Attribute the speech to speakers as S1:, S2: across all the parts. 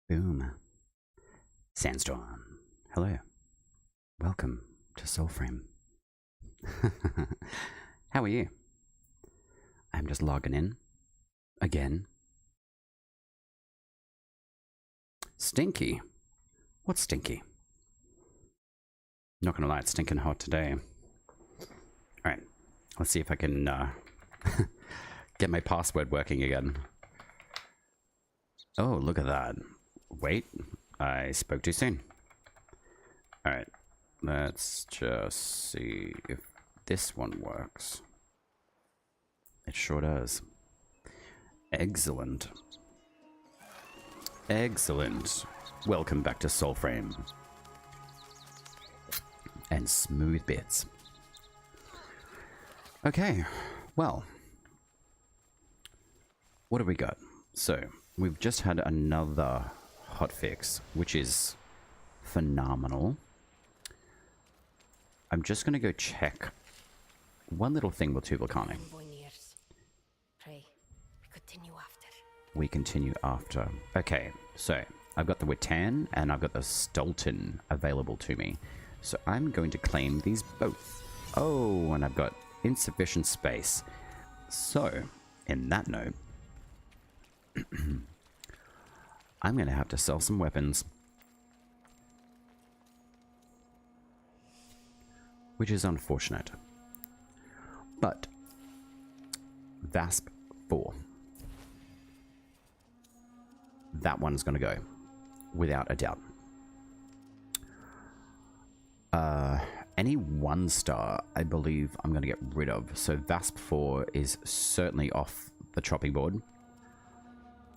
S1: Boom. Sandstorm. Hello. Welcome to Soulframe. How are you? I'm just logging in. Again. Stinky? What's stinky? Not gonna lie, it's stinking hot today. Alright, let's see if I can get my password working again. Oh, look at that. Wait, I spoke too soon. Alright, let's just see if this one works. It sure does. Excellent. Excellent. Welcome back to Soulframe. And Smoothbitz. Okay, well. What have we got? So, we've just had another hotfix, which is phenomenal. I'm just going to go check one little thing with Tubalcani. We continue after. Okay, so I've got the Witan and I've got the Stolten available to me. So I'm going to claim these both. Oh, and I've got insufficient space. So, in that note, I'm going to have to sell some weapons. Which is unfortunate. But, VASP 4. That one's going to go. Without a doubt. Any 1-star, I believe I'm going to get rid of. So VASP 4 is certainly off the chopping board.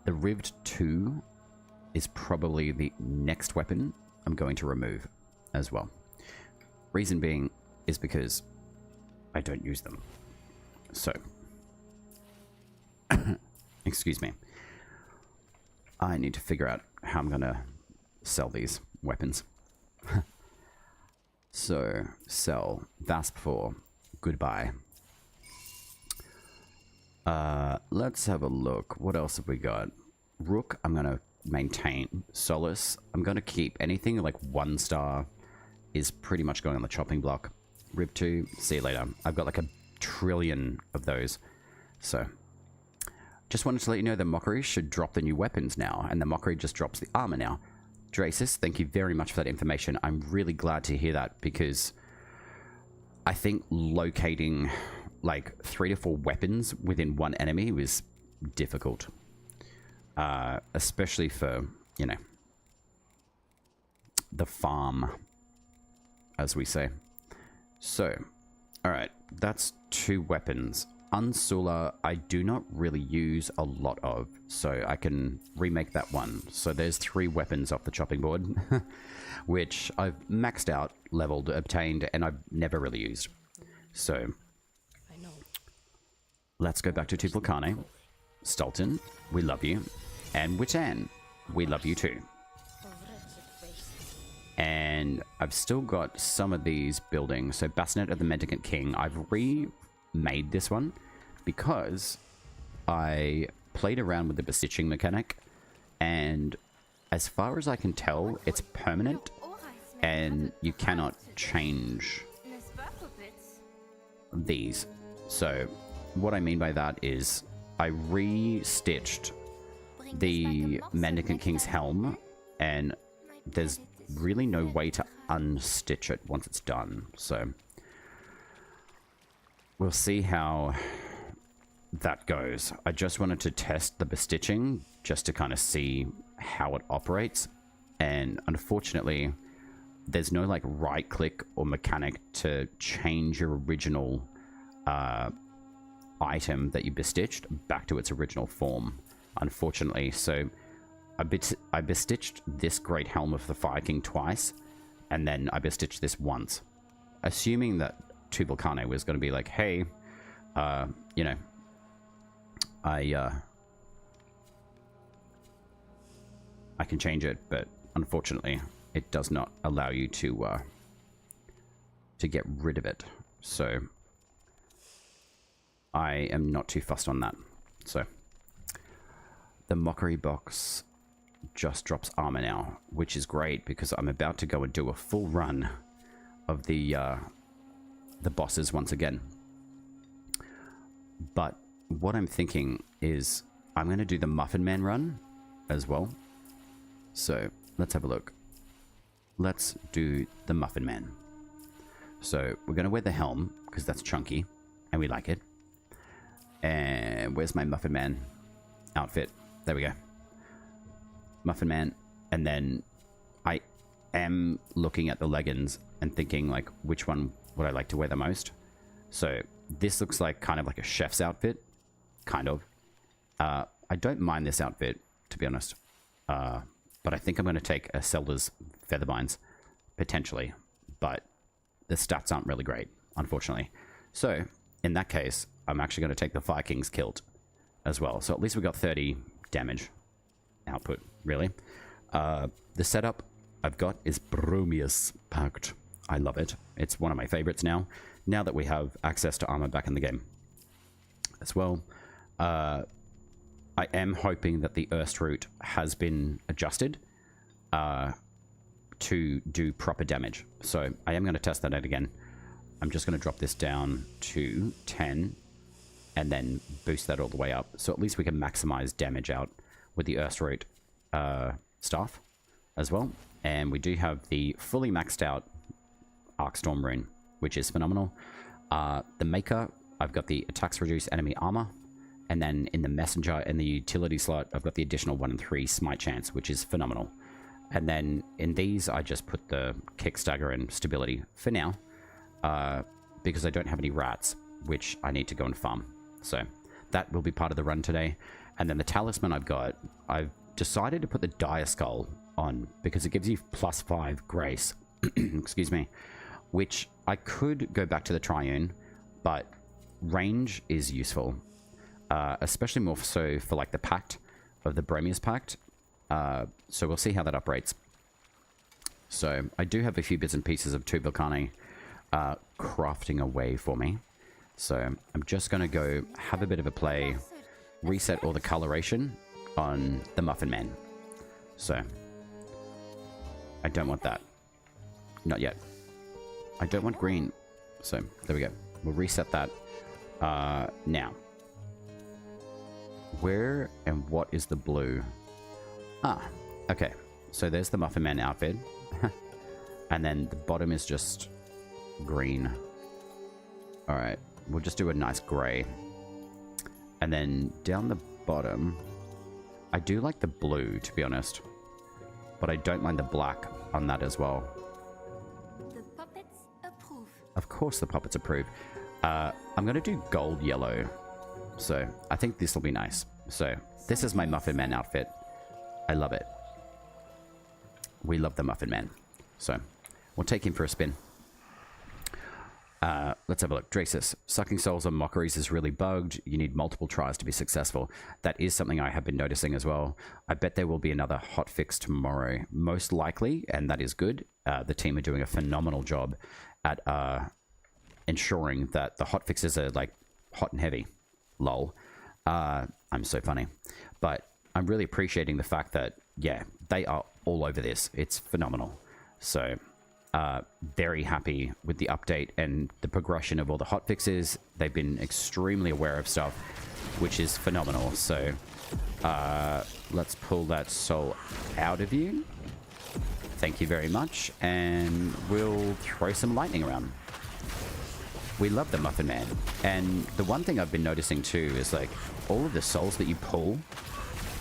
S1: The Rived 2 is probably the next weapon I'm going to remove as well. Reason being is because I don't use them. So, excuse me. I need to figure out how I'm going to sell these weapons. So, sell VASP 4. Goodbye. Let's have a look. What else have we got? Rook, I'm going to maintain. Solace, I'm going to keep. Anything like 1-star is pretty much going on the chopping block. Rib 2, see you later. I've got like a trillion of those. So, just wanted to let you know the Mockery should drop the new weapons now, and the Mockery just drops the armor now. Dracis, thank you very much for that information. I'm really glad to hear that, because I think locating like 3 to 4 weapons within one enemy was difficult. Especially for, you know, the farm, as we say. So, alright, that's 2 weapons. Unsula, I do not really use a lot of, so I can remake that one. So there's 3 weapons off the chopping board, which I've maxed out, leveled, obtained, and I've never really used. So, let's go back to Tubalcani. Stolten, we love you. And Witan, we love you too. And I've still got some of these buildings. So Bassinet of the Mendicant King, I've remade this one because I played around with the bestitching mechanic, and as far as I can tell, it's permanent and you cannot change these. So what I mean by that is I re-stitched the Mendicant King's helm, and there's really no way to unstitch it once it's done. So we'll see how that goes. I just wanted to test the bestitching just to kind of see how it operates, and unfortunately there's no like right click or mechanic to change your original item that you bestitched back to its original form, unfortunately. So I bestitched this Great Helm of the Fire King twice, and then I bestitched this once, assuming that Tubalcani was going to be like, hey, you know, I can change it, but unfortunately it does not allow you to get rid of it. So I am not too fussed on that. So the Mockery box just drops armor now, which is great because I'm about to go and do a full run of the bosses once again. But what I'm thinking is I'm going to do the Muffin Man run as well. So let's have a look. Let's do the Muffin Man. So we're going to wear the helm because that's chunky and we like it. And where's my Muffin Man outfit? There we go. Muffin Man. And then I am looking at the leggings and thinking like which one would I like to wear the most. So this looks like kind of like a chef's outfit. Kind of. I don't mind this outfit, to be honest. But I think I'm going to take a Zelda's Featherbines, potentially. But the stats aren't really great, unfortunately. So, in that case, I'm actually going to take the Fire King's kilt as well. So at least we got 30 damage output, really. The setup I've got is Bromius Pact. I love it. It's one of my favorites now that we have access to armor back in the game as well. I am hoping that the Erst route has been adjusted to do proper damage. So I am going to test that out again. I'm just going to drop this down to 10 and then boost that all the way up. So at least we can maximize damage out with the Erst route staff as well. And we do have the fully maxed out Arcstorm rune, which is phenomenal. The Maker, I've got the attacks reduce enemy armor. And then in the messenger and the utility slot, I've got the additional 1 in 3 smite chance, which is phenomenal. And then in these, I just put the kick, stagger, and stability for now, because I don't have any rats, which I need to go and farm. So that will be part of the run today. And then the talisman I've decided to put the Dire Skull on because it gives you +5 grace, excuse me, which I could go back to the Triune, but range is useful. Especially more so for like the Pact of the Bromius Pact. So we'll see how that operates. So I do have a few bits and pieces of 2 Volcani crafting away for me. So I'm just going to go have a bit of a play, reset all the coloration on the Muffin Man. So I don't want that. Not yet. I don't want green. So there we go. We'll reset that now. Where and what is the blue? Ah, okay. So there's the Muffin Man outfit. And then the bottom is just green. Alright, we'll just do a nice grey. And then down the bottom, I do like the blue, to be honest. But I don't mind the black on that as well.
S2: The puppets approve.
S1: Of course the puppets approve. I'm going to do gold yellow. So I think this will be nice. So this is my Muffin Man outfit. I love it. We love the Muffin Man. So we'll take him for a spin. Let's have a look. Dracis. Sucking souls on mockeries is really bugged. You need multiple tries to be successful. That is something I have been noticing as well. I bet there will be another hotfix tomorrow. Most likely, and that is good. The team are doing a phenomenal job at ensuring that the hotfixes are like hot and heavy. Lol. I'm so funny. But I'm really appreciating the fact that, yeah, they are all over this. It's phenomenal. So, very happy with the update and the progression of all the hotfixes. They've been extremely aware of stuff, which is phenomenal. So, let's pull that soul out of you. Thank you very much. And we'll throw some lightning around. We love the Muffin Man. And the one thing I've been noticing too is like all of the souls that you pull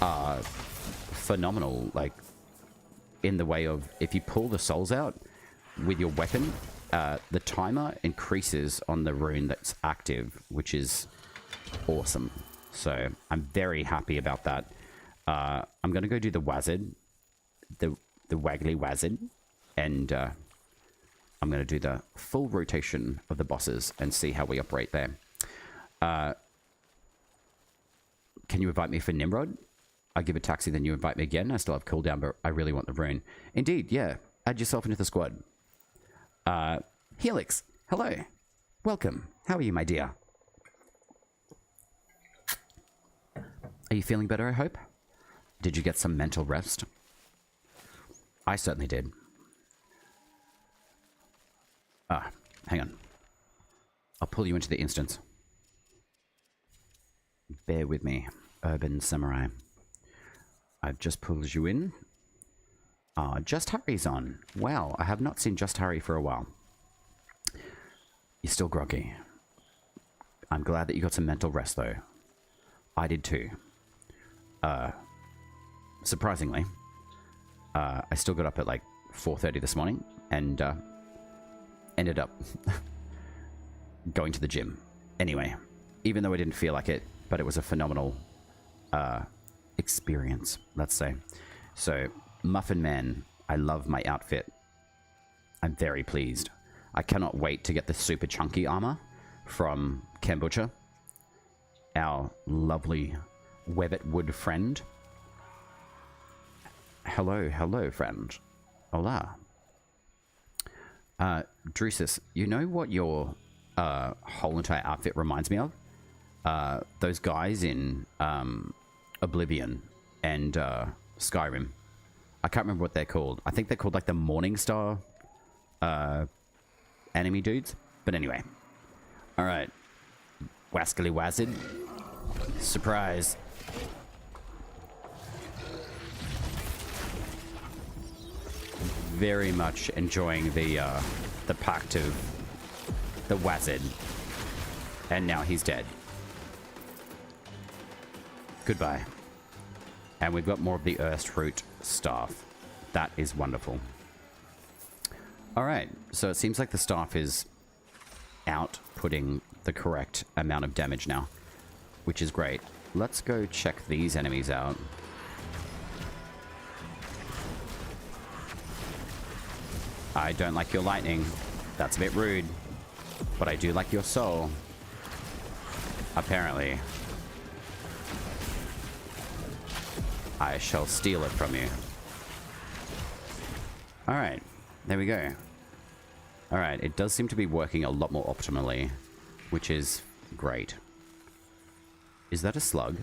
S1: are phenomenal. Like in the way of if you pull the souls out with your weapon, the timer increases on the rune that's active, which is awesome. So I'm very happy about that. I'm going to go do the Wazard, the Waggly Wazard, and I'm going to do the full rotation of the bosses and see how we operate there. Can you invite me for Nimrod? I give a taxi, then you invite me again. I still have cooldown, but I really want the rune. Indeed, yeah. Add yourself into the squad. Helix, hello. Welcome. How are you, my dear? Are you feeling better, I hope? Did you get some mental rest? I certainly did. Ah, hang on. I'll pull you into the instance. Bear with me, Urban Samurai. I've just pulled you in. Just Harry's on. Wow, I have not seen Just Harry for a while. You're still groggy. I'm glad that you got some mental rest, though. I did too. Surprisingly, I still got up at like 4:30 this morning and ended up going to the gym. Anyway, even though I didn't feel like it, but it was a phenomenal experience, let's say. So, Muffin Man, I love my outfit. I'm very pleased. I cannot wait to get the super chunky armor from Kombucha, our lovely Webbit Wood friend. Hello, hello, friend. Hola. Drusus, you know what your whole entire outfit reminds me of? Those guys in Oblivion and Skyrim. I can't remember what they're called. I think they're called like the Morningstar enemy dudes. But anyway. Alright. Wascally Wazard. Surprise. Very much enjoying the pact of the Wazard. And now he's dead. Goodbye. And we've got more of the Earthroot staff. That is wonderful. Alright, so it seems like the staff is outputting the correct amount of damage now, which is great. Let's go check these enemies out. I don't like your lightning. That's a bit rude. But I do like your soul. Apparently. I shall steal it from you. Alright, there we go. Alright, it does seem to be working a lot more optimally, which is great. Is that a slug?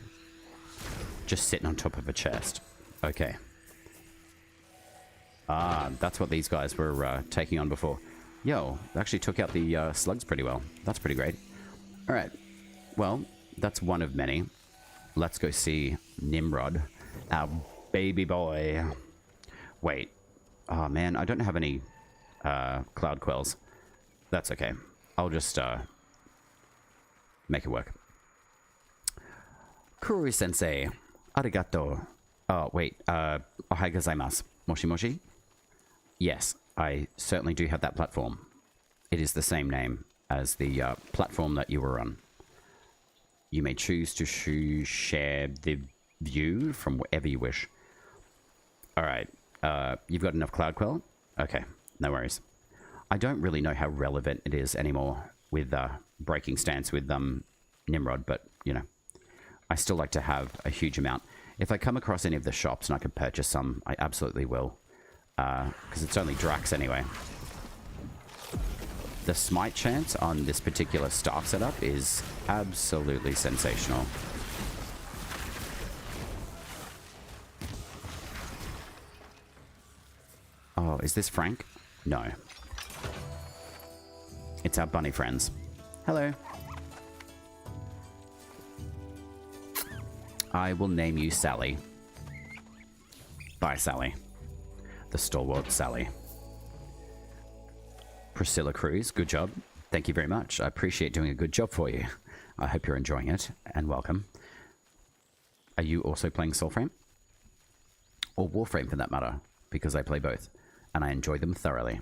S1: Just sitting on top of a chest. Okay. Ah, that's what these guys were taking on before. Yo, they actually took out the slugs pretty well. That's pretty great. Alright, well, that's one of many. Let's go see Nimrod, our baby boy. Wait. Oh man, I don't have any cloud quells. That's okay. I'll just make it work. Kurui sensei, arigato. Oh wait, ohai gozaimasu. Moshi moshi? Yes, I certainly do have that platform. It is the same name as the platform that you were on. You may choose to share the view from wherever you wish. Alright, you've got enough Cloud Quell? Okay, no worries. I don't really know how relevant it is anymore with breaking stance with Nimrod, but, you know, I still like to have a huge amount. If I come across any of the shops and I can purchase some, I absolutely will. Because it's only Drax anyway. The smite chance on this particular staff setup is absolutely sensational. Oh, is this Frank? No. It's our bunny friends. Hello. I will name you Sally. Bye, Sally. The stalwart Sally. Priscilla Cruz, good job. Thank you very much. I appreciate doing a good job for you. I hope you're enjoying it, and welcome. Are you also playing Soulframe? Or Warframe, for that matter, because I play both, and I enjoy them thoroughly.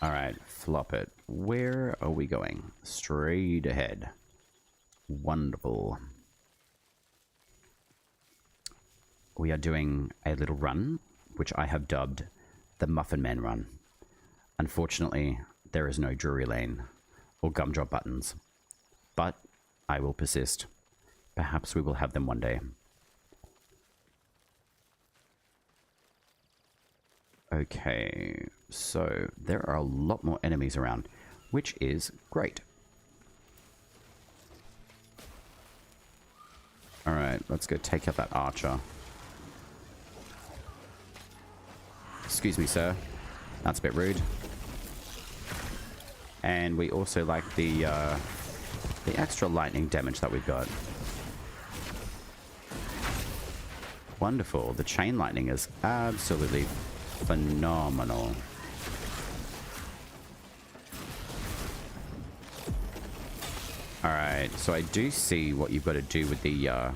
S1: Alright, flop it. Where are we going? Straight ahead. Wonderful. We are doing a little run, which I have dubbed the Muffin Man Run. Unfortunately, there is no Drury Lane or gumdrop buttons, but I will persist. Perhaps we will have them one day. Okay, so there are a lot more enemies around, which is great. let's go take out that archer. Excuse me, sir. That's a bit rude. And we also like the extra lightning damage that we've got. Wonderful. The chain lightning is absolutely phenomenal. Alright, so I do see what you've got to do with the...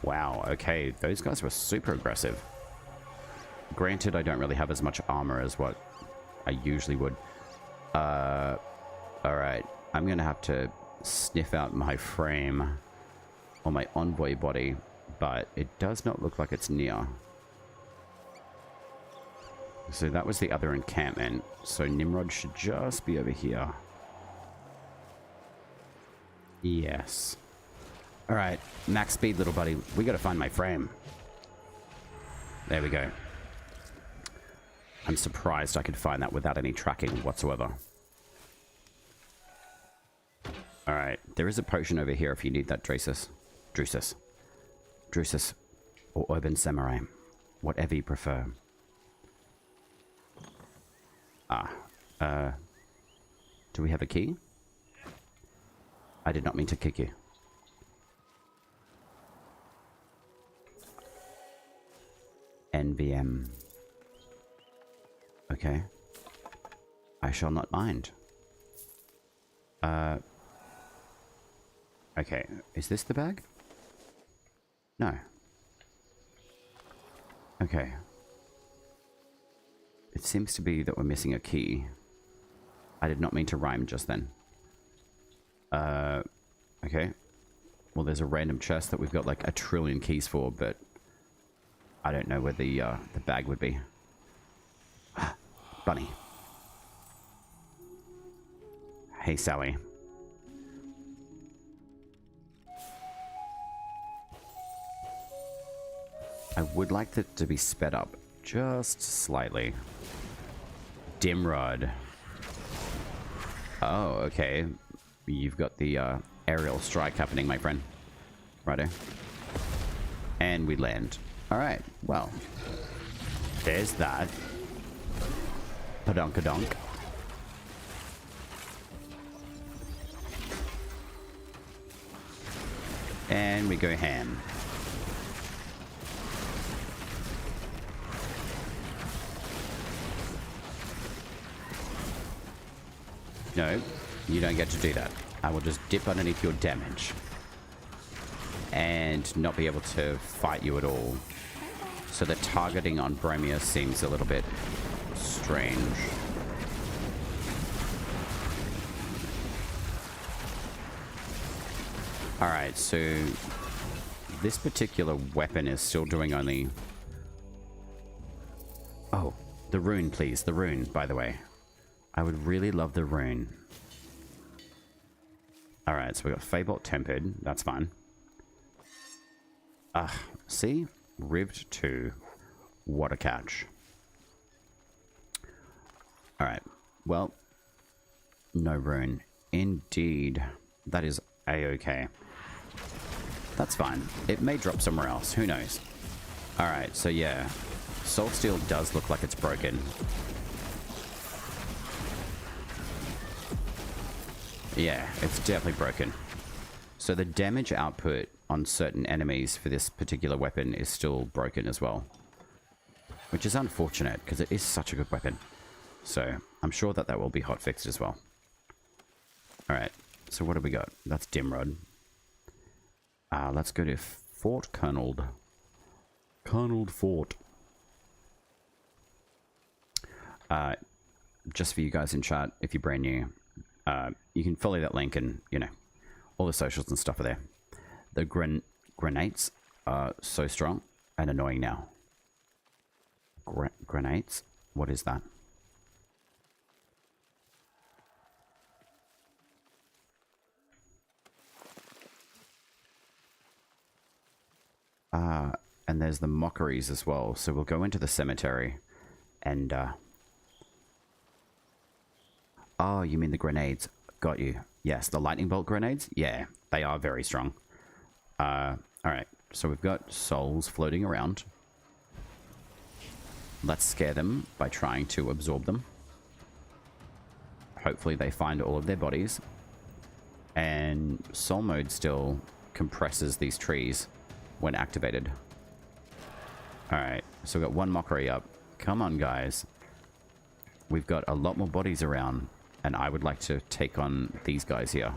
S1: Wow, okay, those guys were super aggressive. Granted, I don't really have as much armor as what I usually would. Alright, I'm going to have to sniff out my frame or my envoy body, but it does not look like it's near. So that was the other encampment, so Nimrod should just be over here. Yes. Alright, max speed, little buddy. We gotta find my frame. There we go. I'm surprised I could find that without any tracking whatsoever. Alright, there is a potion over here if you need that, Drusus. Drusus. Or Urban Samurai. Whatever you prefer. Do we have a key? I did not mean to kick you. NVM. Okay. I shall not mind. Okay, is this the bag? No. Okay. It seems to be that we're missing a key. I did not mean to rhyme just then. Okay. Well, there's a random chest that we've got like 1 trillion keys for, but I don't know where the bag would be. Bunny. Hey, Sally. I would like it to be sped up just slightly. Dimrod. Oh, okay. You've got the aerial strike happening, my friend. Righto. And we land. Alright, well. There's that. Padonkadonk. And we go ham. No, you don't get to do that. I will just dip underneath your damage. And not be able to fight you at all. So the targeting on Bromia seems a little bit strange. Alright, so this particular weapon is still doing only... Oh, the rune, please. The rune, by the way. I would really love the rune. Alright, so we got Feybolt Tempered. That's fine. See? Rived 2. What a catch. Alright. Well, no rune. Indeed. That is a-okay. That's fine. It may drop somewhere else. Who knows? Alright, so yeah. Soul Steel does look like it's broken. Yeah, it's definitely broken. So the damage output on certain enemies for this particular weapon is still broken as well. Which is unfortunate, because it is such a good weapon. So, I'm sure that that will be hotfixed as well. Alright, so what have we got? That's Dimrod. Let's go to Fort Coloneled. Coloneled Fort. Just for you guys in chat, if you're brand new, you can follow that link and, you know, all the socials and stuff are there. The grenades are so strong and annoying now. Grenades? What is that? And there's the mockeries as well. So we'll go into the cemetery and... Oh, you mean the grenades. Got you. Yes, the lightning bolt grenades? Yeah, they are very strong. Alright. So we've got souls floating around. Let's scare them by trying to absorb them. Hopefully they find all of their bodies. And soul mode still compresses these trees when activated. Alright, so we've got one mockery up. Come on, guys. We've got a lot more bodies around, and I would like to take on these guys here.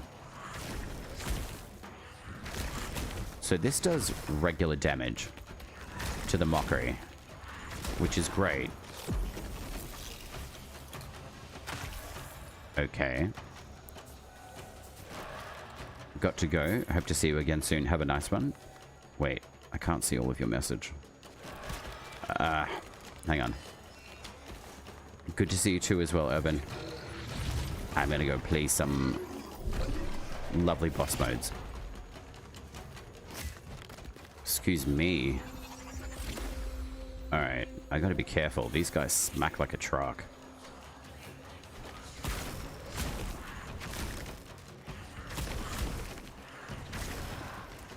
S1: So this does regular damage to the mockery, which is great. Okay. Got to go. Hope to see you again soon. Have a nice one. Wait, I can't see all of your message. Hang on. Good to see you too as well, Urban. I'm gonna go play some lovely boss modes. Excuse me. Alright, I gotta be careful. These guys smack like a truck.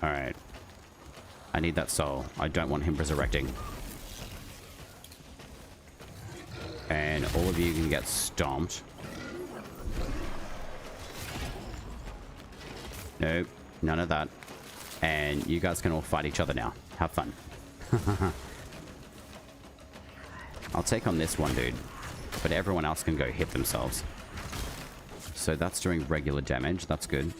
S1: Alright. I need that soul. I don't want him resurrecting. And all of you can get stomped. Nope, none of that. And you guys can all fight each other now. Have fun. I'll take on this one dude, but everyone else can go hit themselves. So that's doing regular damage. That's good.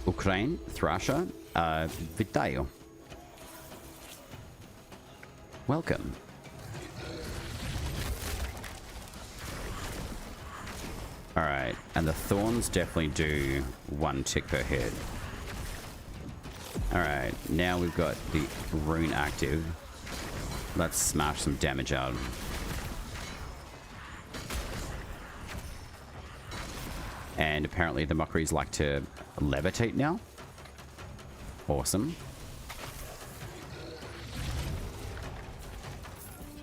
S1: Ukraine, Thrasher, Vitayo. Welcome. Alright, and the thorns definitely do 1 tick per hit. Alright, now we've got the rune active. Let's smash some damage out. And apparently the mockeries like to levitate now. Awesome.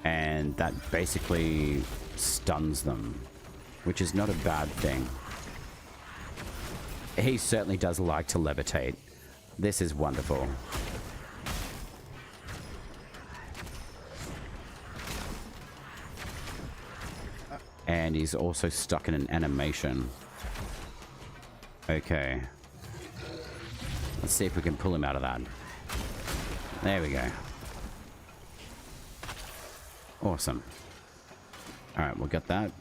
S1: And that basically stuns them, which is not a bad thing. He certainly does like to levitate. This is wonderful. And he's also stuck in an animation. Okay. Let's see if we can pull him out of that. There we go. Awesome. Alright, we'll get that.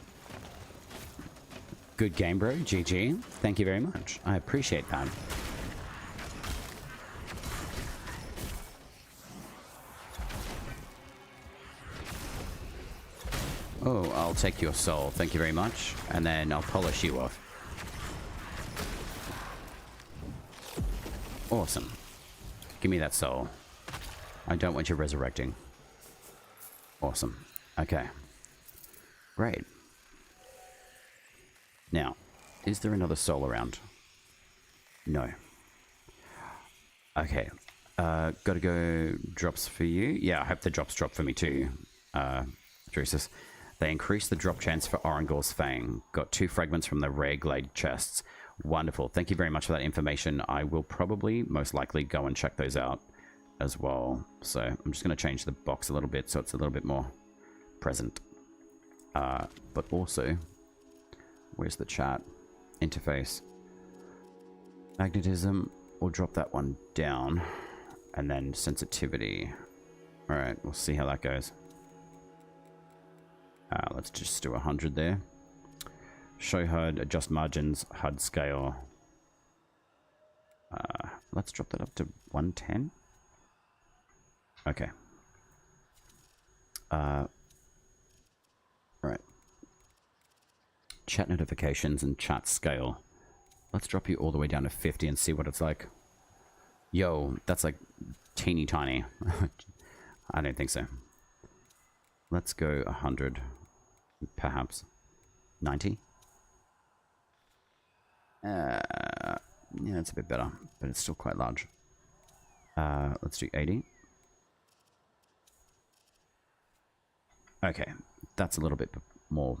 S1: Good game, bro. GG. Thank you very much. I appreciate that. Oh, I'll take your soul. Thank you very much. And then I'll polish you off. Awesome. Give me that soul. I don't want you resurrecting. Awesome. Okay. Great. Now, is there another soul around? No. Okay. Gotta go drops for you. Yeah, I hope the drops drop for me too. Drusus. They increased the drop chance for Orangor's Fang. Got 2 fragments from the rare glade chests. Wonderful. Thank you very much for that information. I will probably, most likely, go and check those out as well. So I'm just going to change the box a little bit so it's a little bit more present. But also, where's the chat interface? Magnetism. We'll drop that one down. And then sensitivity. Alright, we'll see how that goes. Let's just do 100 there. Show HUD, adjust margins, HUD scale. Let's drop that up to 110. Okay. Right. Chat notifications and chat scale. Let's drop you all the way down to 50 and see what it's like. Yo, that's like teeny tiny. I don't think so. Let's go 100. Perhaps 90. Yeah, it's a bit better, but it's still quite large. Let's do 80. Okay, that's a little bit more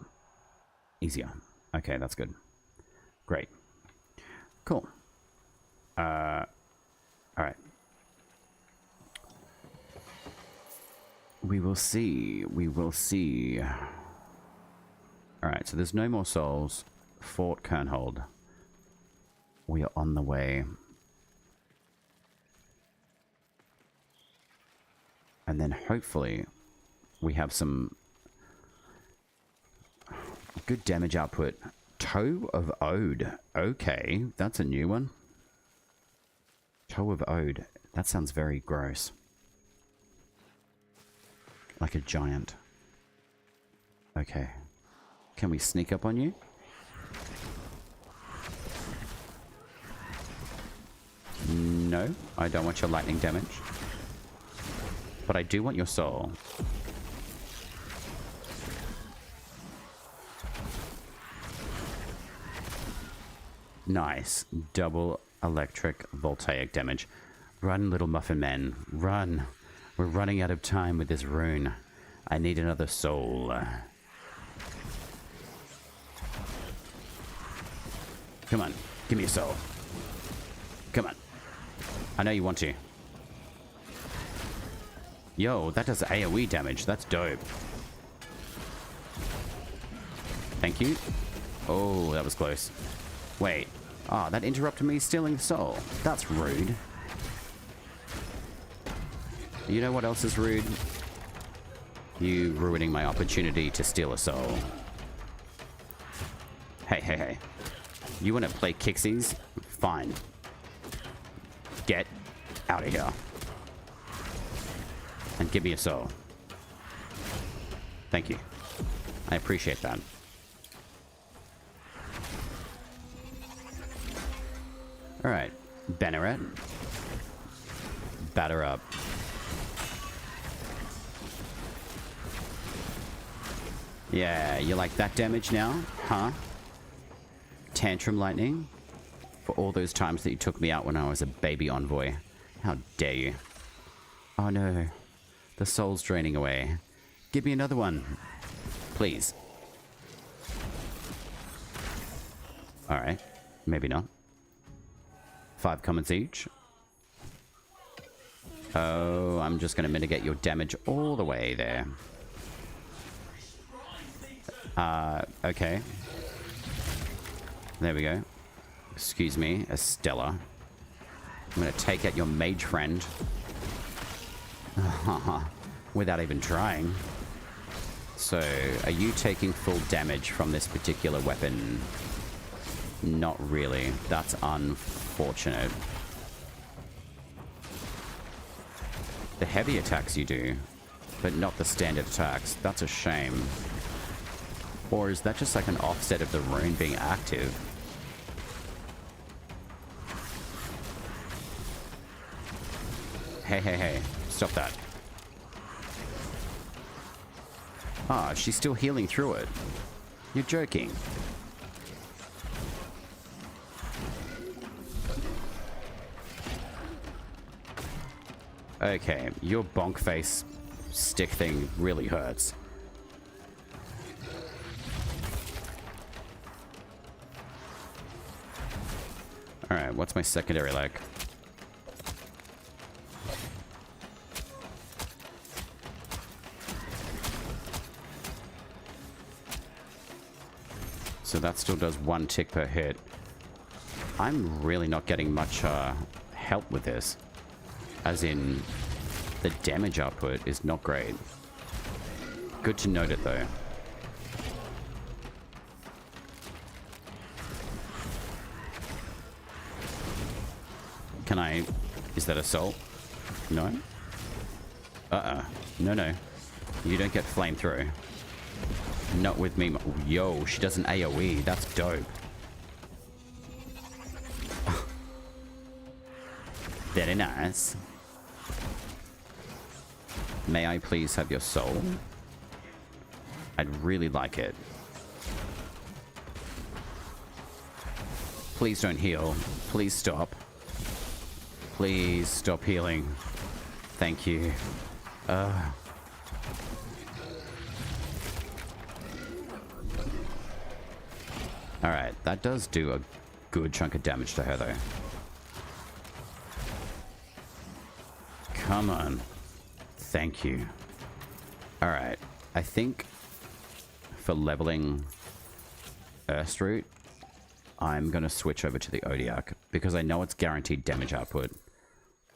S1: easier. Okay, that's good. Great. Cool. Alright. We will see. We will see. Alright, so there's no more souls. Fort Kernhold. We are on the way. And then hopefully we have some good damage output. Toe of Ode. Okay, that's a new one. Toe of Ode. That sounds very gross. Like a giant. Okay. Can we sneak up on you? No, I don't want your lightning damage. But I do want your soul. Nice. Double electric voltaic damage. Run, little muffin man. Run. We're running out of time with this rune. I need another soul. Come on. Give me a soul. Come on. I know you want to. Yo, that does AoE damage. That's dope. Thank you. Oh, that was close. Wait. Ah, that interrupted me stealing the soul. That's rude. You know what else is rude? You ruining my opportunity to steal a soul. Hey, hey, hey. You want to play Kixies? Fine. Get out of here. And give me a soul. Thank you. I appreciate that. Alright. Banneret. Batter up. Yeah, you like that damage now? Huh? Tantrum lightning? For all those times that you took me out when I was a baby envoy. How dare you? Oh no. The soul's draining away. Give me another one. Please. Alright. Maybe not. 5 commons each. Oh, I'm just going to mitigate your damage all the way there. Okay. There we go. Excuse me, Estella. I'm going to take out your mage friend. Without even trying. So, are you taking full damage from this particular weapon? Not really. That's unfortunate. The heavy attacks you do, but not the standard attacks. That's a shame. Or is that just like an offset of the rune being active? Hey, hey, hey. Stop that. Ah, she's still healing through it. You're joking. Okay, your bonk face stick thing really hurts. Alright, what's my secondary like? So that still does 1 tick per hit. I'm really not getting much help with this. As in, the damage output is not great. Good to note it though. Can I... Is that assault? No? No, no. You don't get flamethrower. Not with me. Yo, she does an AoE. That's dope. Very nice. May I please have your soul? I'd really like it. Please don't heal. Please stop. Please stop healing. Thank you. Alright, that does do a good chunk of damage to her though. Come on. Thank you. Alright, I think for leveling Earthroot, I'm going to switch over to the Odiak because I know it's guaranteed damage output.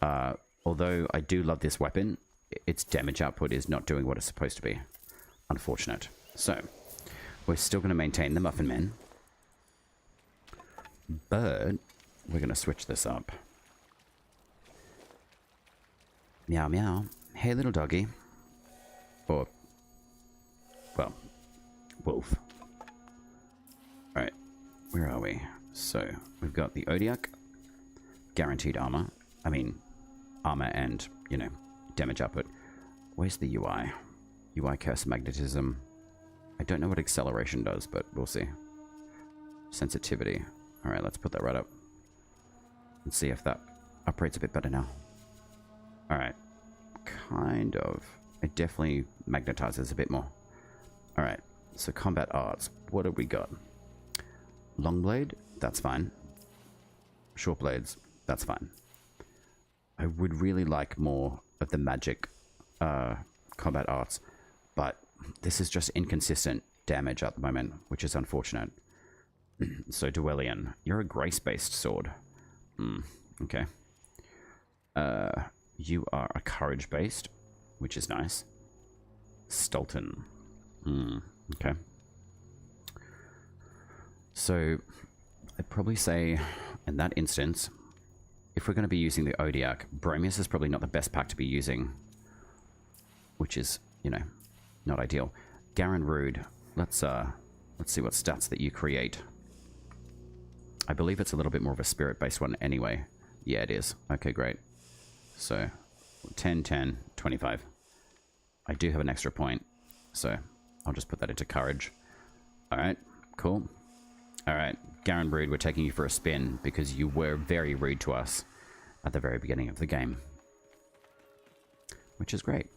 S1: Although I do love this weapon, its damage output is not doing what it's supposed to be. Unfortunate. So, we're still going to maintain the Muffin Men, but we're going to switch this up. Meow meow. Hey little doggy. Or, well, wolf. Alright, where are we? So, we've got the Odiak, guaranteed armor. I mean, armor and, you know, damage output. Where's the UI? UI Curse Magnetism. I don't know what acceleration does, but we'll see. Sensitivity. Alright, let's put that right up. And see if that operates a bit better now. Alright. Kind of. It definitely magnetizes a bit more. Alright, so combat arts. What have we got? Long blade? That's fine. Short blades? That's fine. I would really like more of the magic combat arts, but this is just inconsistent damage at the moment, which is unfortunate. So Duelian, you're a grace-based sword. Okay. You are a courage-based, which is nice. Stolten. Okay. So, I'd probably say, in that instance, if we're going to be using the Odiak, Bromius is probably not the best pack to be using, which is, you know, not ideal. Garen Rude, let's see what stats that you create. I believe it's a little bit more of a spirit-based one anyway. Yeah, it is. Okay, great. So, 10, 10, 25. I do have an extra point, so I'll just put that into courage. Alright, cool. Alright, Garen Rude, we're taking you for a spin because you were very rude to us at the very beginning of the game. Which is great.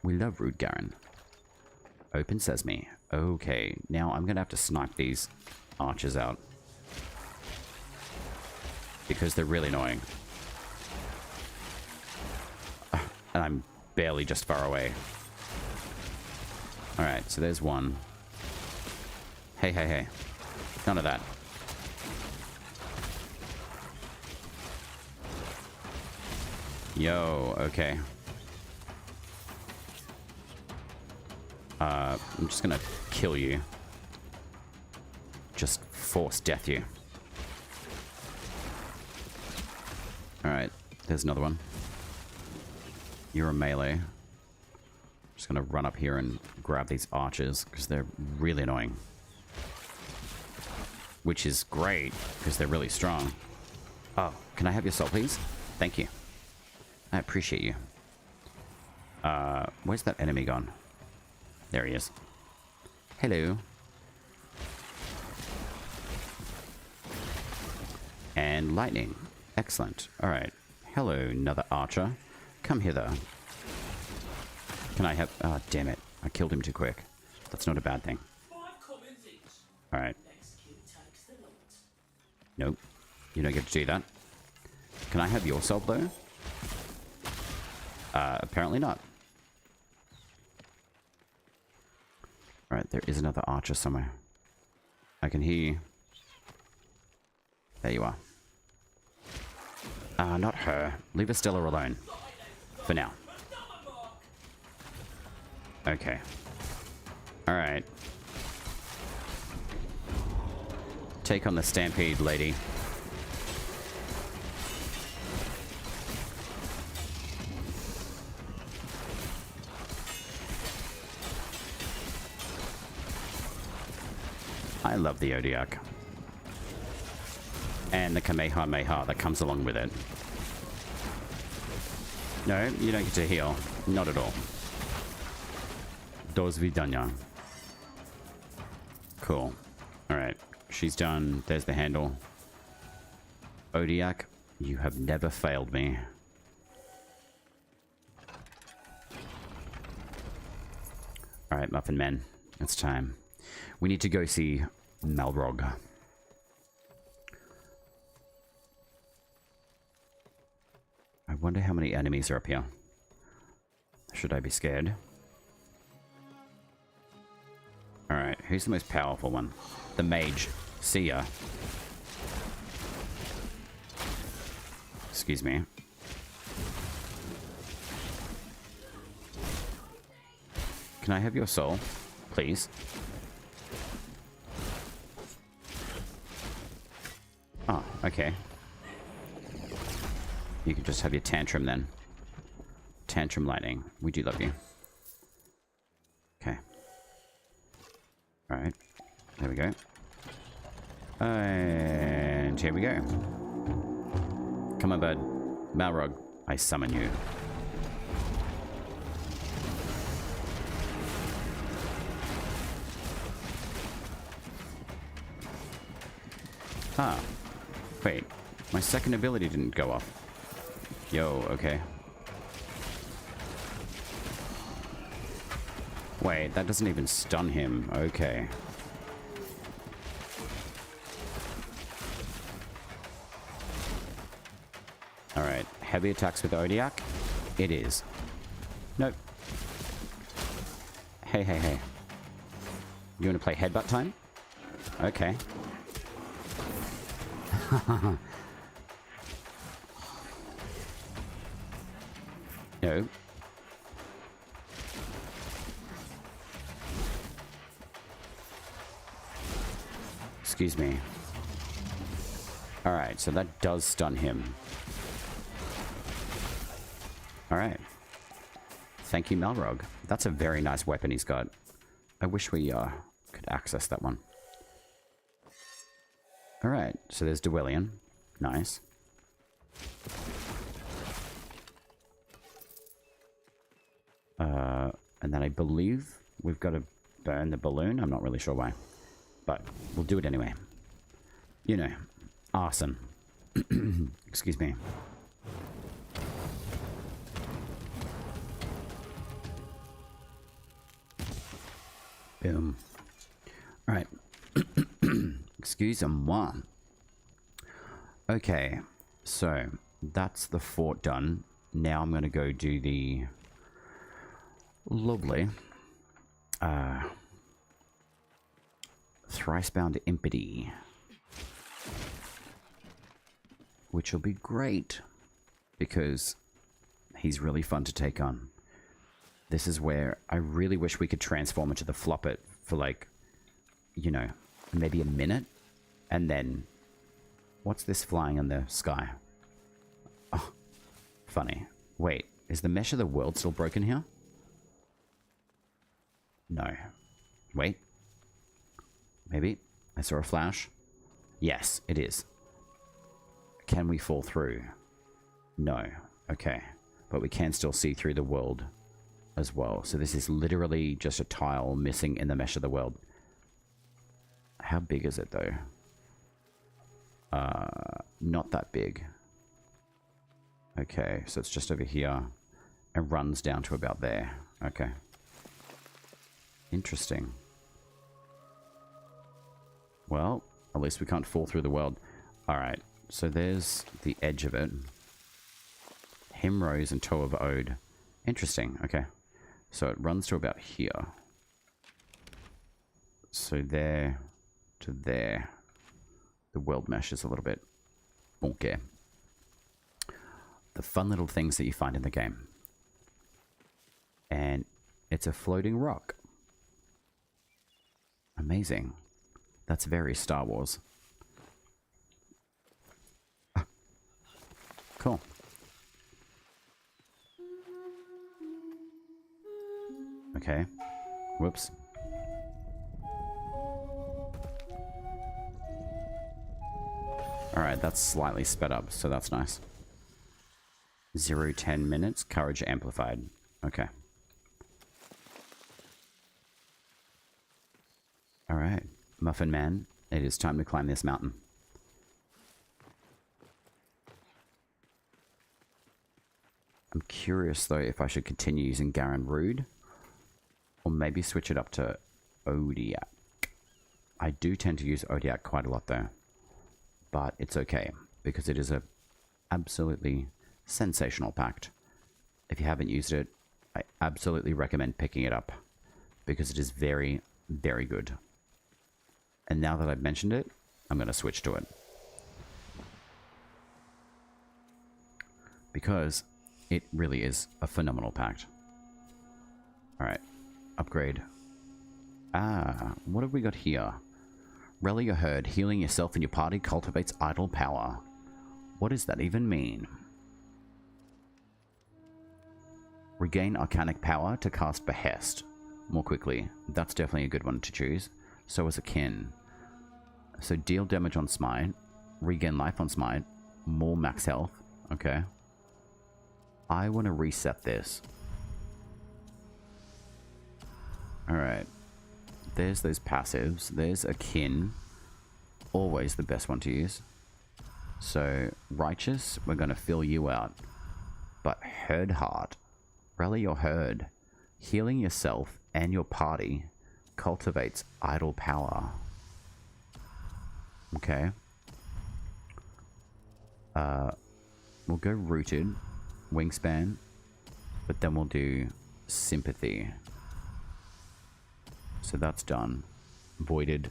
S1: We love rude Garen. Open Sesame. Okay, now I'm going to have to snipe these archers out. Because they're really annoying. And I'm barely just far away. Alright, so there's one. Hey, hey, hey. None of that. Yo, okay. I'm just gonna kill you. Just force death you. Alright, there's another one. You're a melee. Just gonna run up here and grab these archers because they're really annoying. Which is great because they're really strong. Oh, can I have your soul, please? Thank you. I appreciate you. Where's that enemy gone? There he is. Hello. And lightning. Excellent. Alright. Hello, another archer. Come hither. Can I have... Oh, damn it. I killed him too quick. That's not a bad thing. Alright. Nope. You don't get to do that. Can I have your soul, though? Apparently not. Alright, there is another archer somewhere. I can hear you. There you are. Not her. Leave Estella alone. For now. Okay. Alright. Take on the Stampede, lady. I love the Odiak. And the Kamehameha that comes along with it. No, you don't get to heal. Not at all. Dos vidanya. Cool. Alright. She's done. There's the handle. Odiak, you have never failed me. Alright, Muffin Men. It's time. We need to go see Malrog. I wonder how many enemies are up here. Should I be scared? Alright, who's the most powerful one? The mage. See ya. Excuse me. Can I have your soul, please? Oh, okay. You can just have your tantrum then. Tantrum lightning. We do love you. Okay. Alright. There we go. And here we go. Come on, bud. Malrog, I summon you. Ah. Wait. My second ability didn't go off. Yo, okay. Wait, that doesn't even stun him. Okay. Alright, heavy attacks with Odiak? It is. Nope. Hey, hey, hey. You want to play headbutt time? Okay. No. Excuse me. Alright, so that does stun him. Alright. Thank you, Malrog. That's a very nice weapon he's got. I wish we could access that one. Alright, so there's Dwellian. Nice. And then I believe we've got to burn the balloon. I'm not really sure why. But we'll do it anyway. You know, awesome. Excuse me. Boom. Alright. Excuse-moi. Okay, so that's the fort done. Now I'm going to go do the lovely Thrice-bound Impedy, which will be great because he's really fun to take on. This is where I really wish we could transform into the Floppet for, like, you know, maybe a minute, and then what's this flying in the sky? Oh, funny. Wait, is the mesh of the world still broken here? No. Wait. Maybe. I saw a flash. Yes, it is. Can we fall through? No. Okay. But we can still see through the world as well. So this is literally just a tile missing in the mesh of the world. How big is it, though? Not that big. Okay, so it's just over here. And runs down to about there. Okay. Interesting. Well, at least we can't fall through the world. Alright, so there's the edge of it. Himrose and Toe of Ode. Interesting, okay. So it runs to about here. So there to there. The world mesh is a little bit bonky. The fun little things that you find in the game. And it's a floating rock. Amazing. That's very Star Wars. Ah. Cool. Okay. Whoops. Alright, that's slightly sped up, so that's nice. 0-10 minutes, courage amplified. Okay. Alright, Muffin Man, it is time to climb this mountain. I'm curious, though, if I should continue using Garen Rude, or maybe switch it up to Odiak. I do tend to use Odiak quite a lot, though. But it's okay, because it is a absolutely sensational pact. If you haven't used it, I absolutely recommend picking it up, because it is very, Very good. And now that I've mentioned it, I'm going to switch to it. Because it really is a phenomenal pact. Alright, upgrade. Ah, what have we got here? Rally your herd, healing yourself and your party cultivates idle power. What does that even mean? Regain arcanic power to cast Behest more quickly. That's definitely a good one to choose. So is a kin. So deal damage on smite, regain life on smite, more max health. Okay. I want to reset this. Alright. There's those passives. There's a kin. Always the best one to use. So, righteous, we're going to fill you out. But herd heart. Rally your herd. Healing yourself and your party cultivates idle power. Okay. We'll go rooted, wingspan, but then we'll do sympathy. So that's done. Voided.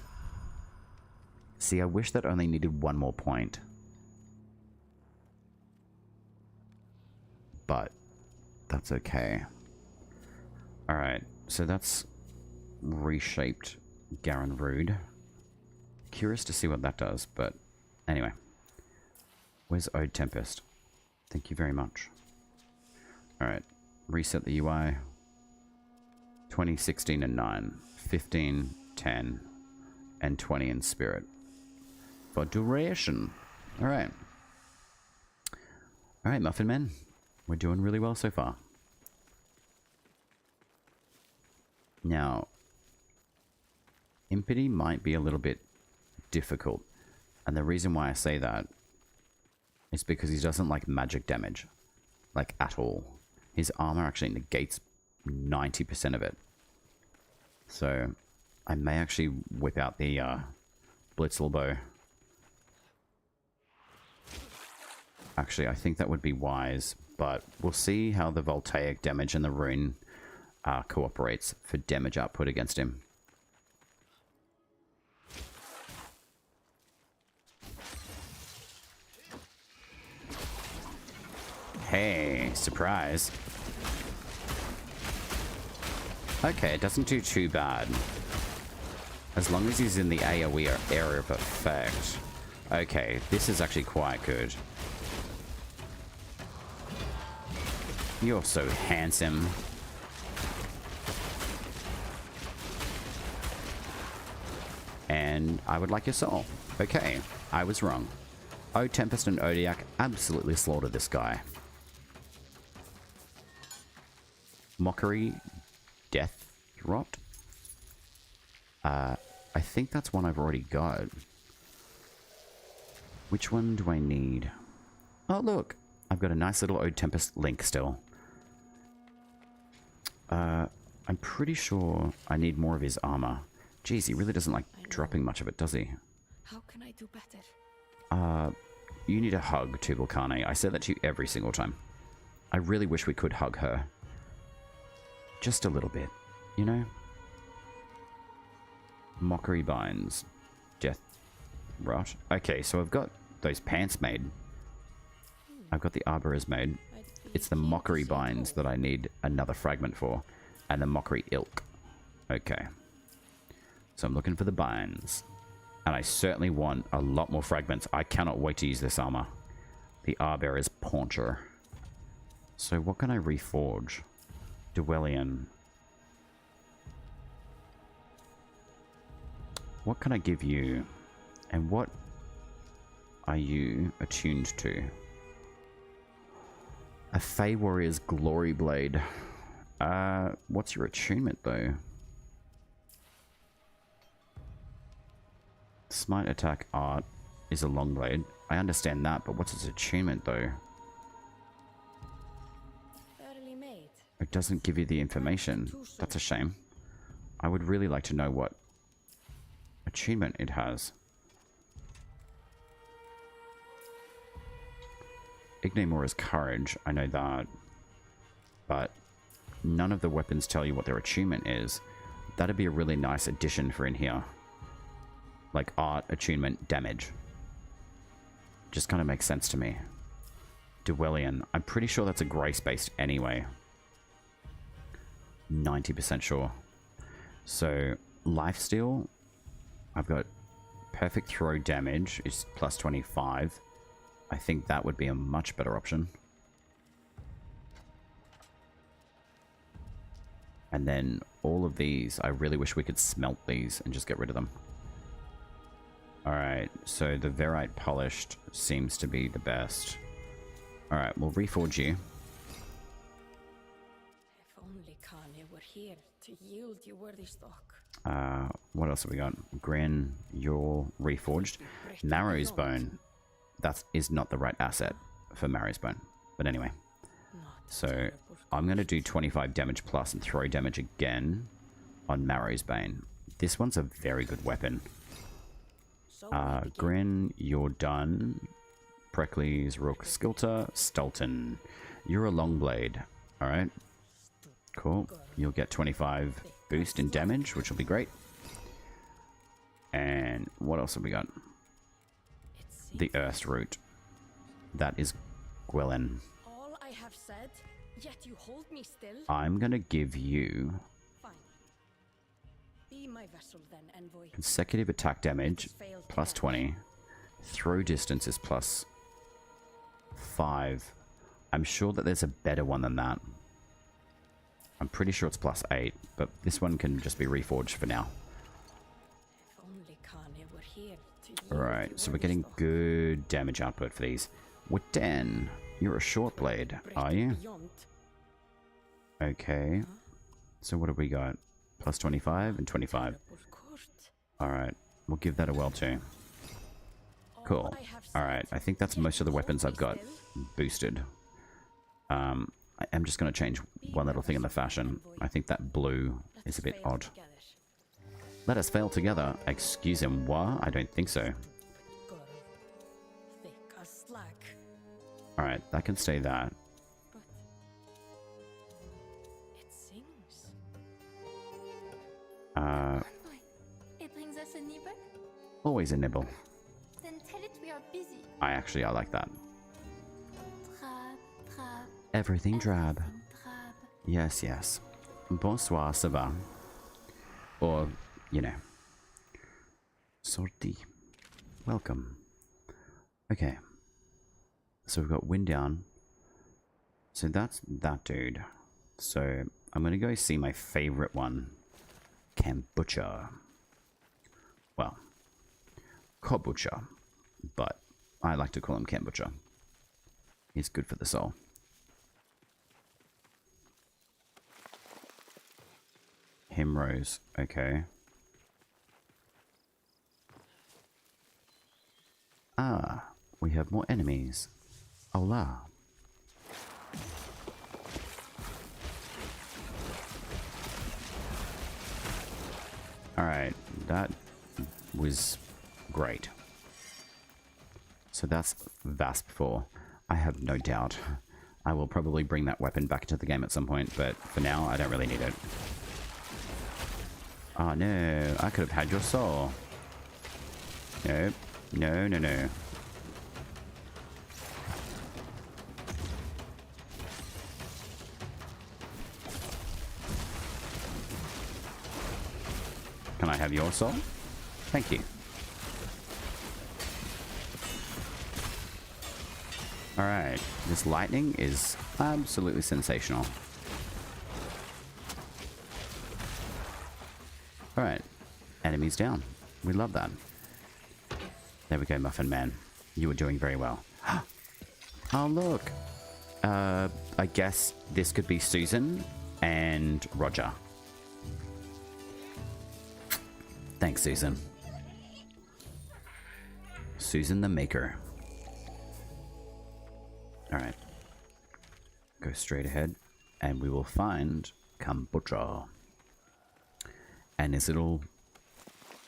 S1: See, I wish that only needed one more point. But that's okay. Alright, so that's reshaped Garen Rude. Curious to see what that does, but anyway. Where's Ode Tempest? Thank you very much. Alright, reset the UI. 20, 16, and 9. 15, 10, and 20 in spirit. For duration. Alright. Alright, Muffin Men. We're doing really well so far. Now, Impity might be a little bit difficult. And the reason why I say that is because he doesn't like magic damage. Like, at all. His armor actually negates 90% of it. So, I may actually whip out the Blitzel bow. Actually, I think that would be wise, but we'll see how the voltaic damage and the rune cooperates for damage output against him. Hey, surprise. Okay, it doesn't do too bad. As long as he's in the AoE area of effect. Okay, this is actually quite good. You're so handsome. And I would like your soul. Okay, I was wrong. Oh, Tempest and Odiak absolutely slaughtered this guy. Mockery, Death Rot. I think that's one I've already got. Which one do I need? Oh, look. I've got a nice little Ode Tempest link still. I'm pretty sure I need more of his armor. Jeez, he really doesn't like dropping much of it, does he?
S2: How can I do better?
S1: You need a hug, Tubalcane. I say that to you every single time. I really wish we could hug her. Just a little bit, you know? Mockery binds. Death Rot. Okay, so I've got those pants made. I've got the Arborers made. It's the Mockery binds that I need another fragment for. And the Mockery ilk. Okay. So I'm looking for the binds. And I certainly want a lot more fragments. I cannot wait to use this armor. The Arborer's Pauncher. So what can I reforge? Dwellian. What can I give you? And what are you attuned to? A Fey Warrior's Glory Blade. What's your attunement though? Smite attack art is a long blade. I understand that, but what's its attunement though?
S2: Early made.
S1: It doesn't give you the information. That's a shame. I would really like to know what attunement it has. Ignamora's Courage, I know that. But none of the weapons tell you what their attunement is. That'd be a really nice addition for in here. Like art, attunement, damage. Just kind of makes sense to me. Dwellian. I'm pretty sure that's a grace-based anyway. 90% sure. So, lifesteal. I've got perfect throw damage is plus 25. I think that would be a much better option. And then all of these, I really wish we could smelt these and just get rid of them. Alright, so the Verite Polished seems to be the best. Alright, we'll reforge you.
S2: If only Kanye were here to yield you worthy stock.
S1: What else have we got? Grin, you're reforged. Marrow's Bone. That is not the right asset for Marrow's Bone. But anyway. So, I'm going to do 25 damage plus and throw damage again on Marrow's Bane. This one's a very good weapon. Grin, you're done. Precles, Rook, Skilter, Stulton. You're a Longblade. Alright. Cool. You'll get 25 boost in damage, which will be great. And what else have we got? The Earth Root. That is Gwellen.
S2: All I have said, yet you hold me still.
S1: I'm going to give you...
S2: Fine. Be my vessel then, envoy.
S1: Consecutive attack damage, plus 20. Throw distance is plus 5. I'm sure that there's a better one than that. I'm pretty sure it's plus 8, but this one can just be reforged for now.
S2: If only Kanye were here to yield
S1: Alright,
S2: you
S1: so we're
S2: worthy
S1: getting
S2: stock.
S1: good damage output for these. Witten, you're a short blade, are you?
S2: Beyond.
S1: Okay. So what have we got? Plus 25 and 25. Alright, we'll give that a whirl too. Cool. Alright, I think that's most of the weapons I've got boosted. I'm just going to change one little thing in the fashion. I think that blue is a bit odd. Let us fail together. Excusez-moi? I don't think so. Alright, that can stay that.
S2: It sings.
S3: It brings us a nibble?
S1: Always a nibble.
S3: Then tell it we are busy.
S1: I like that.
S3: Drab.
S1: Everything drab.
S3: Drab.
S1: Yes, yes. Bonsoir, ça va? Or, you know. Sorti. Welcome. Okay. So we've got wind down. So that's that dude. So I'm going to go see my favorite one. Kombucha. Well, kombucha. But I like to call him kombucha. He's good for the soul. Himrose. Okay. Ah, we have more enemies. Hola. Alright, that was great. So that's Vasp 4. I have no doubt I will probably bring that weapon back into the game at some point, but for now I don't really need it. Oh no, I could have had your soul. Nope. No, no, no. Can I have your soul? Thank you. Alright, this lightning is absolutely sensational. Alright, enemies down. We love that. There we go, Muffin Man. You were doing very well. Oh, look. I guess this could be Susan and Roger. Thanks, Susan. Susan the Maker. Alright. Go straight ahead, and we will find Kombucha and his little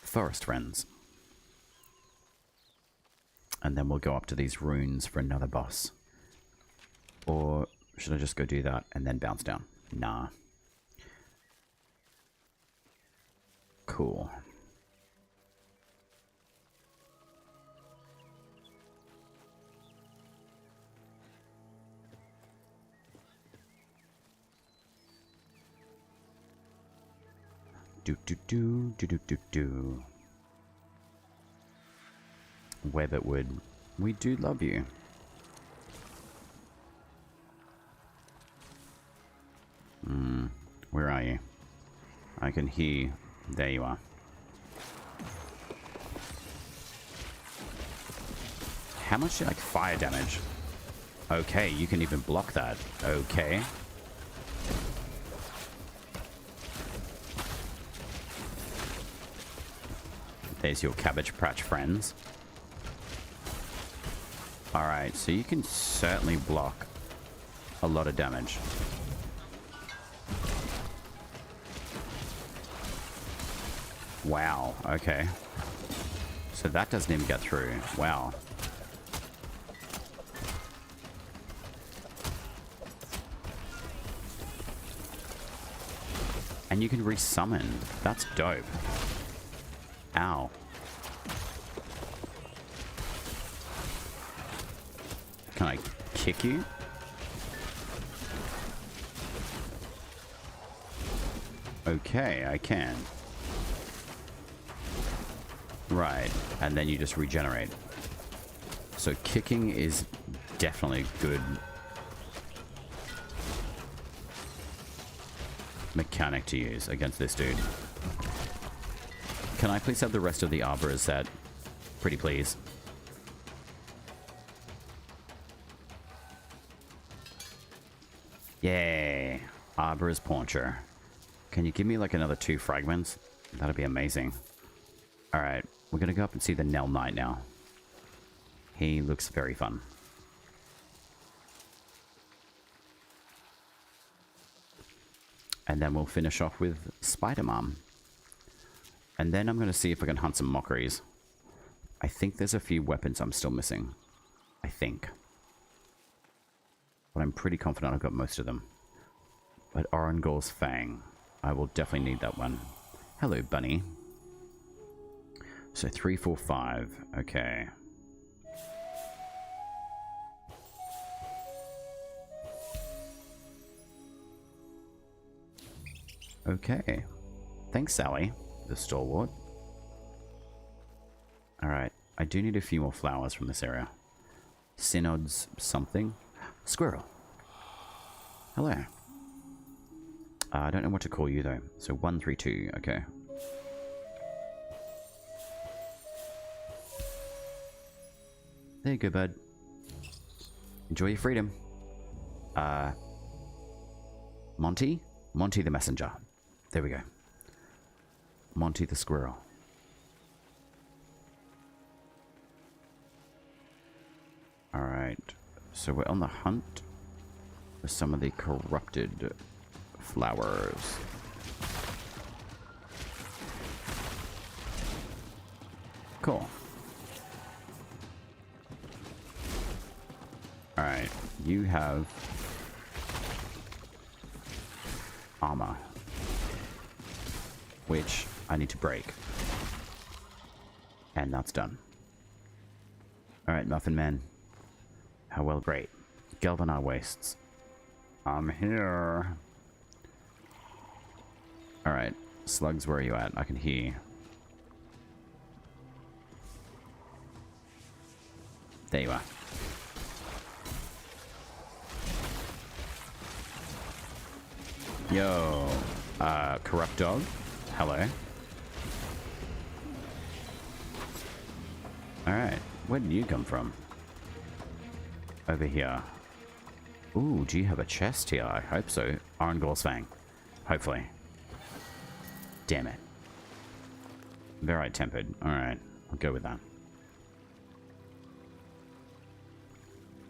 S1: forest friends. And then we'll go up to these runes for another boss. Or should I just go do that and then bounce down? Nah. Cool. Do. Webbitwood, we do love you. Where are you? I can hear you. There you are. How much like fire damage? Okay, you can even block that. Okay. There's your Cabbage Patch friends. Alright, so you can certainly block a lot of damage. Wow, okay. So that doesn't even get through. Wow. And you can resummon. That's dope. Ow. Can I kick you? Okay, I can. Right, and then you just regenerate. So kicking is definitely good mechanic to use against this dude. Can I please have the rest of the Arbor set? Pretty please. Yay! Arbor's Pauncher. Can you give me like another 2 fragments? That'd be amazing. Alright, we're gonna go up and see the Nell Knight now. He looks very fun. And then we'll finish off with Spider-Man. And then I'm gonna see if I can hunt some mockeries. I think there's a few weapons I'm still missing. I think. But I'm pretty confident I've got most of them. But Orangor's Fang. I will definitely need that one. Hello, bunny. So 3, 4, 5. Okay. Okay. Thanks, Sally, the stalwart. Alright. I do need a few more flowers from this area. Synod's something. Squirrel. Hello. I don't know what to call you, though. So 132. Okay. There you go, bud. Enjoy your freedom. Monty? Monty the messenger. There we go. Monty the squirrel. Alright. So we're on the hunt for some of the corrupted flowers. Cool. Alright, you have armor, which I need to break. And that's done. Alright, Muffin Man. How well, great. Galvanar wastes. I'm here. Alright, slugs, where are you at? I can hear you. There you are. Yo, corrupt dog. Hello. Alright, where did you come from? Over here. Ooh, do you have a chest here? I hope so. Orangor's Fang. Hopefully. Damn it. Very tempered. Alright, I'll go with that.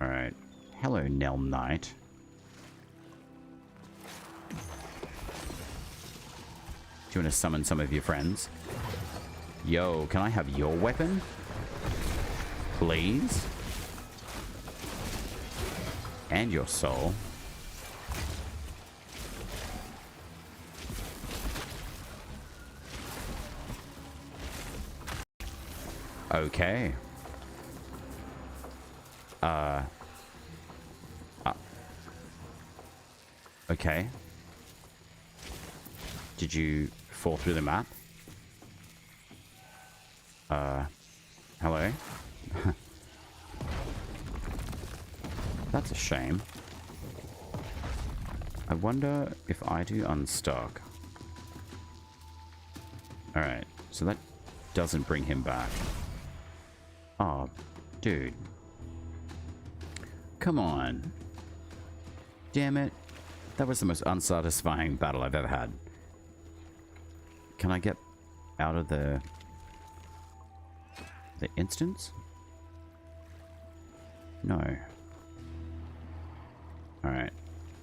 S1: Alright. Hello, Nell Knight. Do you want to summon some of your friends? Yo, can I have your weapon? Please? And your soul. Okay. Okay. Did you fall through the map? Hello? That's a shame. I wonder if I do unstuck. Alright, so that doesn't bring him back. Oh, dude. Come on. Damn it. That was the most unsatisfying battle I've ever had. Can I get out of the instance? No. Alright.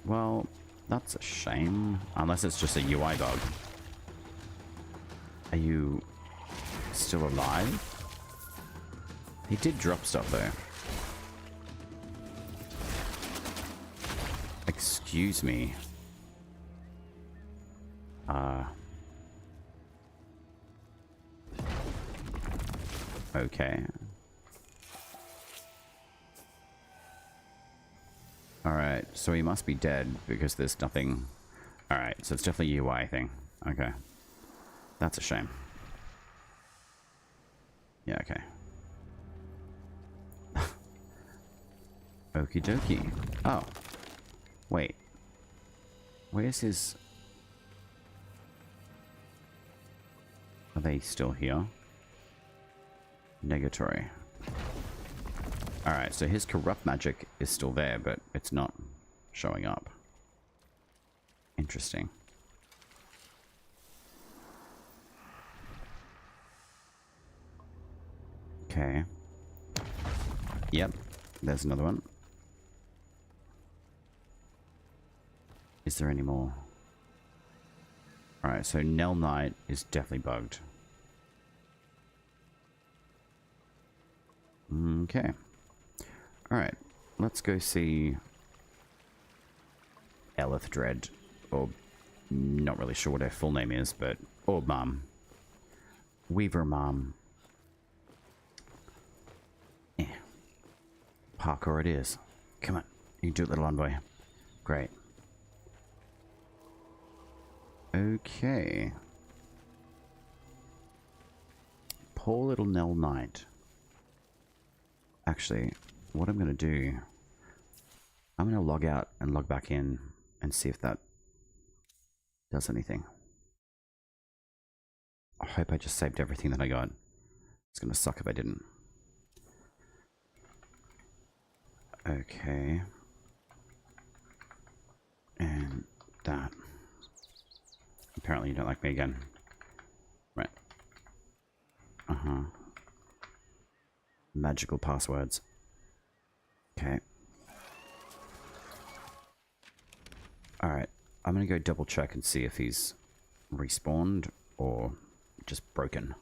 S1: Well, that's a shame. Unless it's just a UI bug. Are you still alive? He did drop stuff though. Excuse me. Okay. Alright, so he must be dead because there's nothing... Alright, so it's definitely a UI thing. Okay. That's a shame. Yeah, okay. Okie dokie. Oh. Wait. Where's his... Are they still here? Negatory. Alright, so his corrupt magic is still there, but it's not showing up. Interesting. Okay. Yep, there's another one. Is there any more? Alright, so Nell Knight is definitely bugged. Okay. Alright, let's go see Elith Dread, or not really sure what her full name is, but or Mom. Weaver Mom. Yeah. Parkour it is. Come on, you can do it, little envoy. Great. Okay. Poor little Nell Knight. Actually, what I'm going to do, I'm going to log out and log back in and see if that does anything. I hope I just saved everything that I got. It's going to suck if I didn't. Okay. And that. Apparently you don't like me again. Right. Uh-huh. Magical passwords. Okay. Alright. I'm gonna go double check and see if he's respawned or just broken.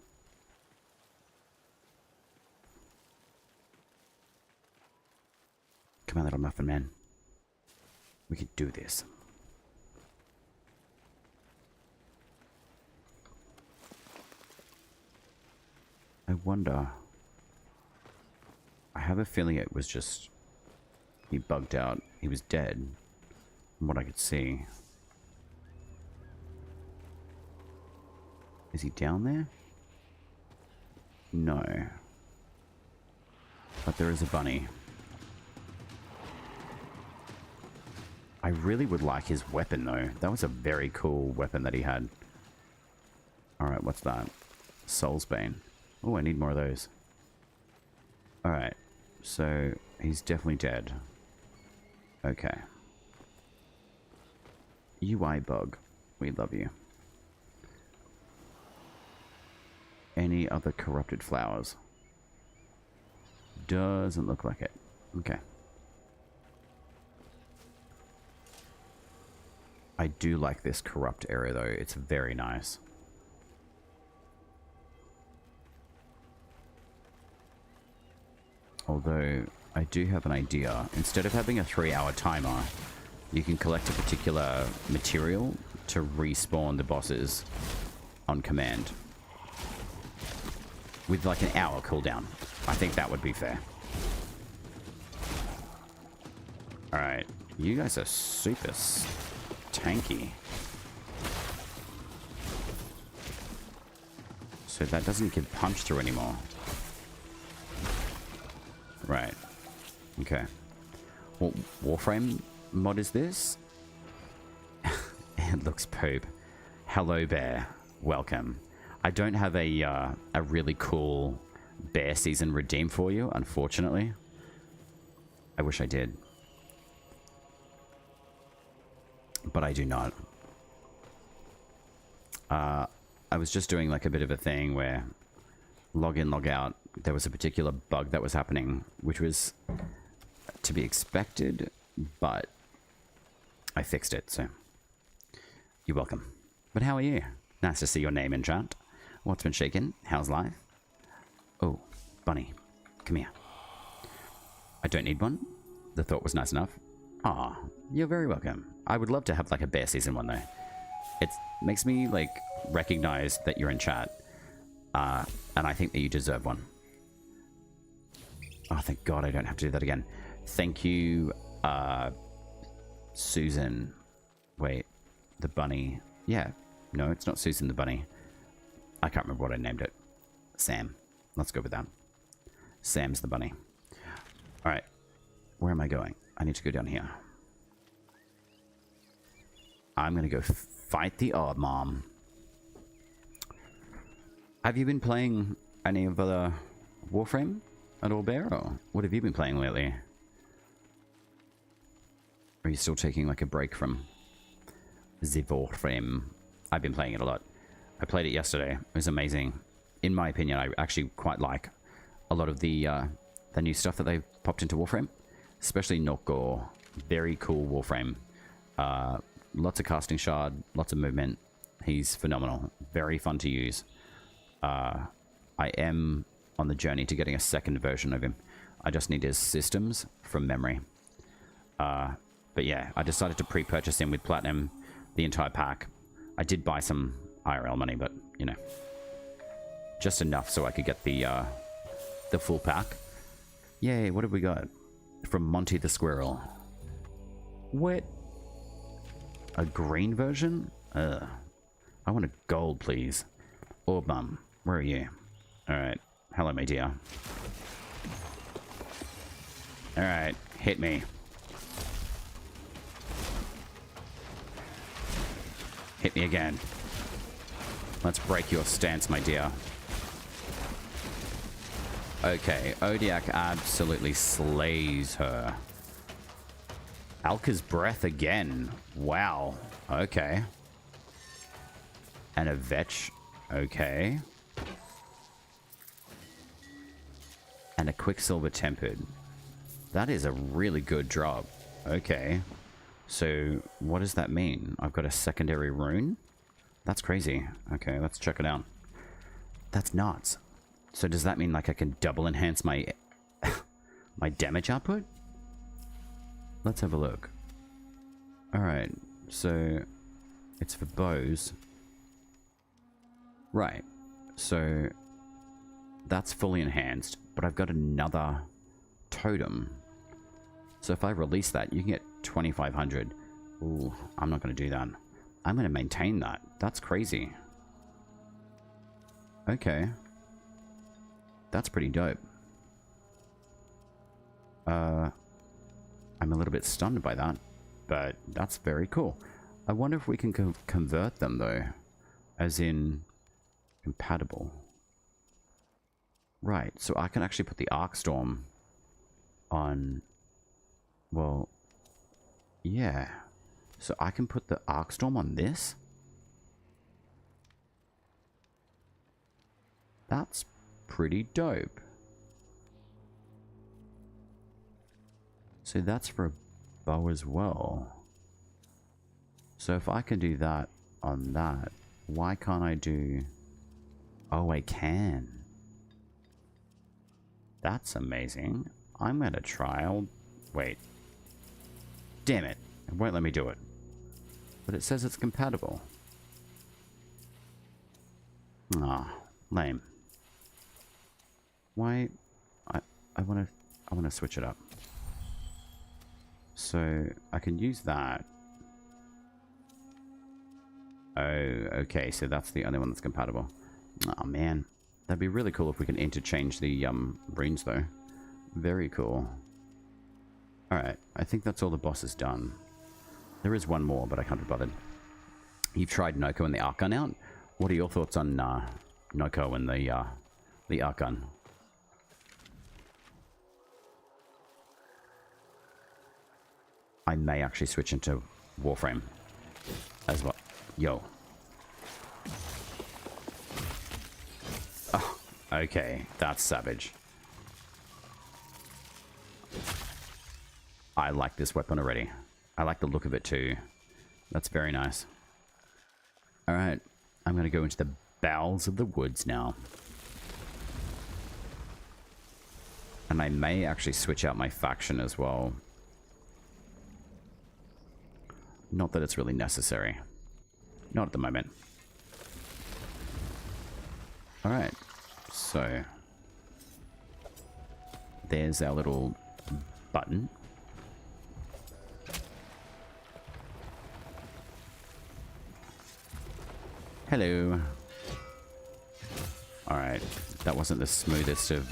S1: Come on, little muffin man. We can do this. I wonder... I have a feeling it was just... He bugged out. He was dead. From what I could see. Is he down there? No. But there is a bunny. I really would like his weapon though. That was a very cool weapon that he had. Alright, what's that? Soulsbane. Oh, I need more of those. Alright, so he's definitely dead. Okay. UI bug. We love you. Any other corrupted flowers? Doesn't look like it. Okay. I do like this corrupt area though. It's very nice. Although, I do have an idea. Instead of having a 3-hour timer, you can collect a particular material to respawn the bosses on command. with like an hour cooldown. I think that would be fair. Alright, you guys are super tanky. So that doesn't give punch through anymore. Right. Okay. What Warframe mod is this? It looks poop. Hello, bear. Welcome. I don't have a really cool bear season redeem for you, unfortunately. I wish I did. But I do not. I was just doing like a bit of a thing where log in, log out. There was a particular bug that was happening, which was to be expected, but I fixed it, so you're welcome. But how are you? Nice to see your name in chat. What's been shaking? How's life? Oh, bunny, come here. I don't need one. The thought was nice enough. Ah, you're very welcome. I would love to have like a bear season one though. It makes me like recognize that you're in chat, and I think that you deserve one. Oh, thank God I don't have to do that again. Thank you, Susan. Wait, the bunny. Yeah, no, it's not Susan the bunny. I can't remember what I named it. Sam. Let's go with that. Sam's the bunny. All right, where am I going? I need to go down here. I'm gonna go fight the odd mom. Have you been playing any of the Warframe at all, Bear? Or what have you been playing lately? Are you still taking like a break from the Warframe? I've been playing it a lot. I played it yesterday. It was amazing. In my opinion, I actually quite like a lot of the new stuff that they've popped into Warframe, especially Norgor. Very cool Warframe. Lots of casting shard, lots of movement. He's phenomenal. Very fun to use. I am on the journey to getting a second version of him. I just need his systems from memory. But yeah, I decided to pre-purchase him with Platinum, the entire pack. I did buy some IRL money, but, you know, just enough so I could get the full pack. Yay, what have we got? From Monty the Squirrel. What? A green version? I want a gold, please. Orbum, where are you? Alright. Hello, my dear. Alright, hit me. Hit me again. Let's break your stance, my dear. Okay, Odiak absolutely slays her. Alka's breath again. Wow. Okay. And a Vetch. Okay. And a Quicksilver Tempered. That is a really good drop. Okay. So, what does that mean? I've got a secondary rune? That's crazy. Okay, let's check it out. That's nuts. So does that mean like I can double enhance my my damage output? Let's have a look. Alright, so it's for bows. Right, so that's fully enhanced, but I've got another totem. So if I release that, you can get 2,500. Ooh, I'm not going to do that. I'm going to maintain that. That's crazy. Okay. That's pretty dope. I'm a little bit stunned by that, but that's very cool. I wonder if we can convert them though, as in compatible. Right, so I can actually put the Arcstorm on, well, yeah. So I can put the Arcstorm on this? That's pretty dope. So that's for a bow as well. So if I can do that on that, why can't I do... Oh, I can. That's amazing. I'm gonna try. Wait. Damn it. It won't let me do it. But it says it's compatible. Ah, lame. Why? I want to switch it up. So I can use that. Oh, okay. So that's the only one that's compatible. Oh man, that'd be really cool if we can interchange the runes though. Very cool. All right, I think that's all the bosses done. There is one more, but I can't be bothered. You've tried Noko and the arc gun out. What are your thoughts on Noko and the arc gun? I may actually switch into Warframe as well. Yo. Oh, okay, that's savage. I like this weapon already. I like the look of it too. That's very nice. Alright, I'm going to go into the bowels of the woods now. And I may actually switch out my faction as well. Not that it's really necessary. Not at the moment. Alright, so there's our little button. Hello. Alright, that wasn't the smoothest of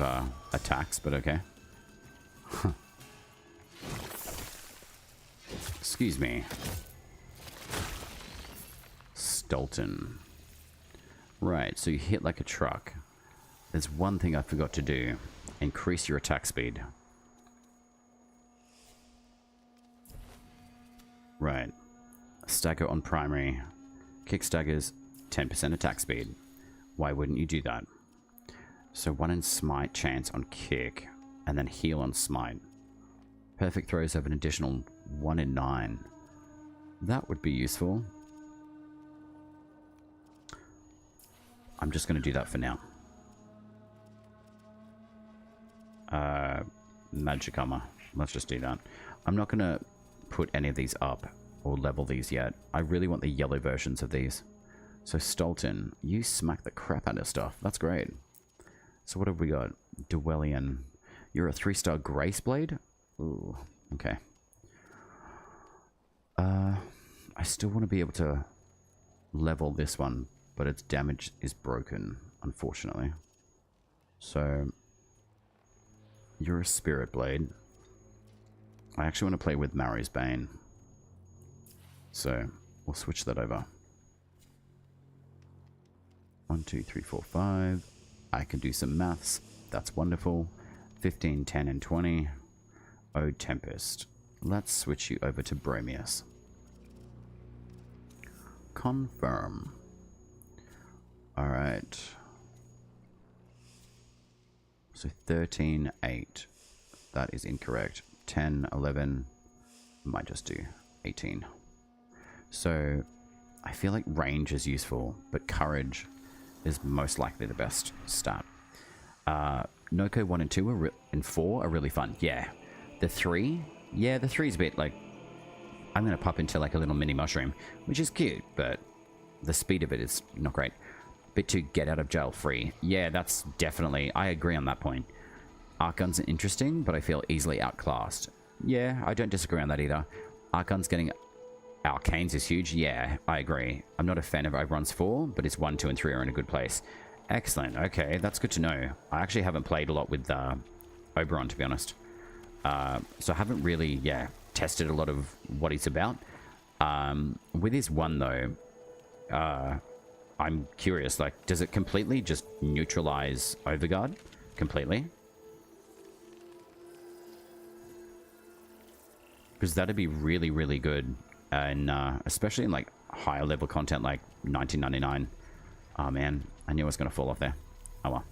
S1: attacks, but okay. Excuse me. Stolten. Right, so you hit like a truck. There's one thing I forgot to do. Increase your attack speed. Right. Stagger on primary. Kick staggers, 10% attack speed. Why wouldn't you do that? So 1 in smite chance on kick, and then heal on smite. Perfect throws have an additional 1 in 9. That would be useful. I'm just going to do that for now. Magic armor. Let's just do that. I'm not going to put any of these up or level these yet. I really want the yellow versions of these. So Stolten, you smack the crap out of stuff. That's great. So what have we got? Dwellian. You're a 3-star Grace Blade? Ooh, okay. I still want to be able to level this one, but its damage is broken, unfortunately. So you're a Spirit Blade. I actually want to play with Mari's Bane. So we'll switch that over. 1, 2, 3, 4, 5. I can do some maths. That's wonderful. 15, 10, and 20. Oh, Tempest. Let's switch you over to Bromius. Confirm. Alright. So 13, 8. That is incorrect. 10, 11. Might just do 18. So I feel like range is useful, but courage is most likely the best stat. Noko 1 and 2 and 4 are really fun. Yeah. The 3? Yeah, the 3 is a bit like... I'm going to pop into like a little mini mushroom, which is cute, but the speed of it is not great. Bit too get out of jail free. Yeah, that's definitely... I agree on that point. Arc guns are interesting, but I feel easily outclassed. Yeah, I don't disagree on that either. Arc guns getting... Arcanes is huge. Yeah, I agree. I'm not a fan of Oberon's 4, but it's 1, 2, and 3 are in a good place. Excellent. Okay, that's good to know. I actually haven't played a lot with Oberon, to be honest. So I haven't really, tested a lot of what he's about. With his 1, though, I'm curious, like, does it completely just neutralize Overguard? Completely? Because that'd be really, really good. And especially in like higher level content like 1999. Oh man, I knew I was going to fall off there. Oh well.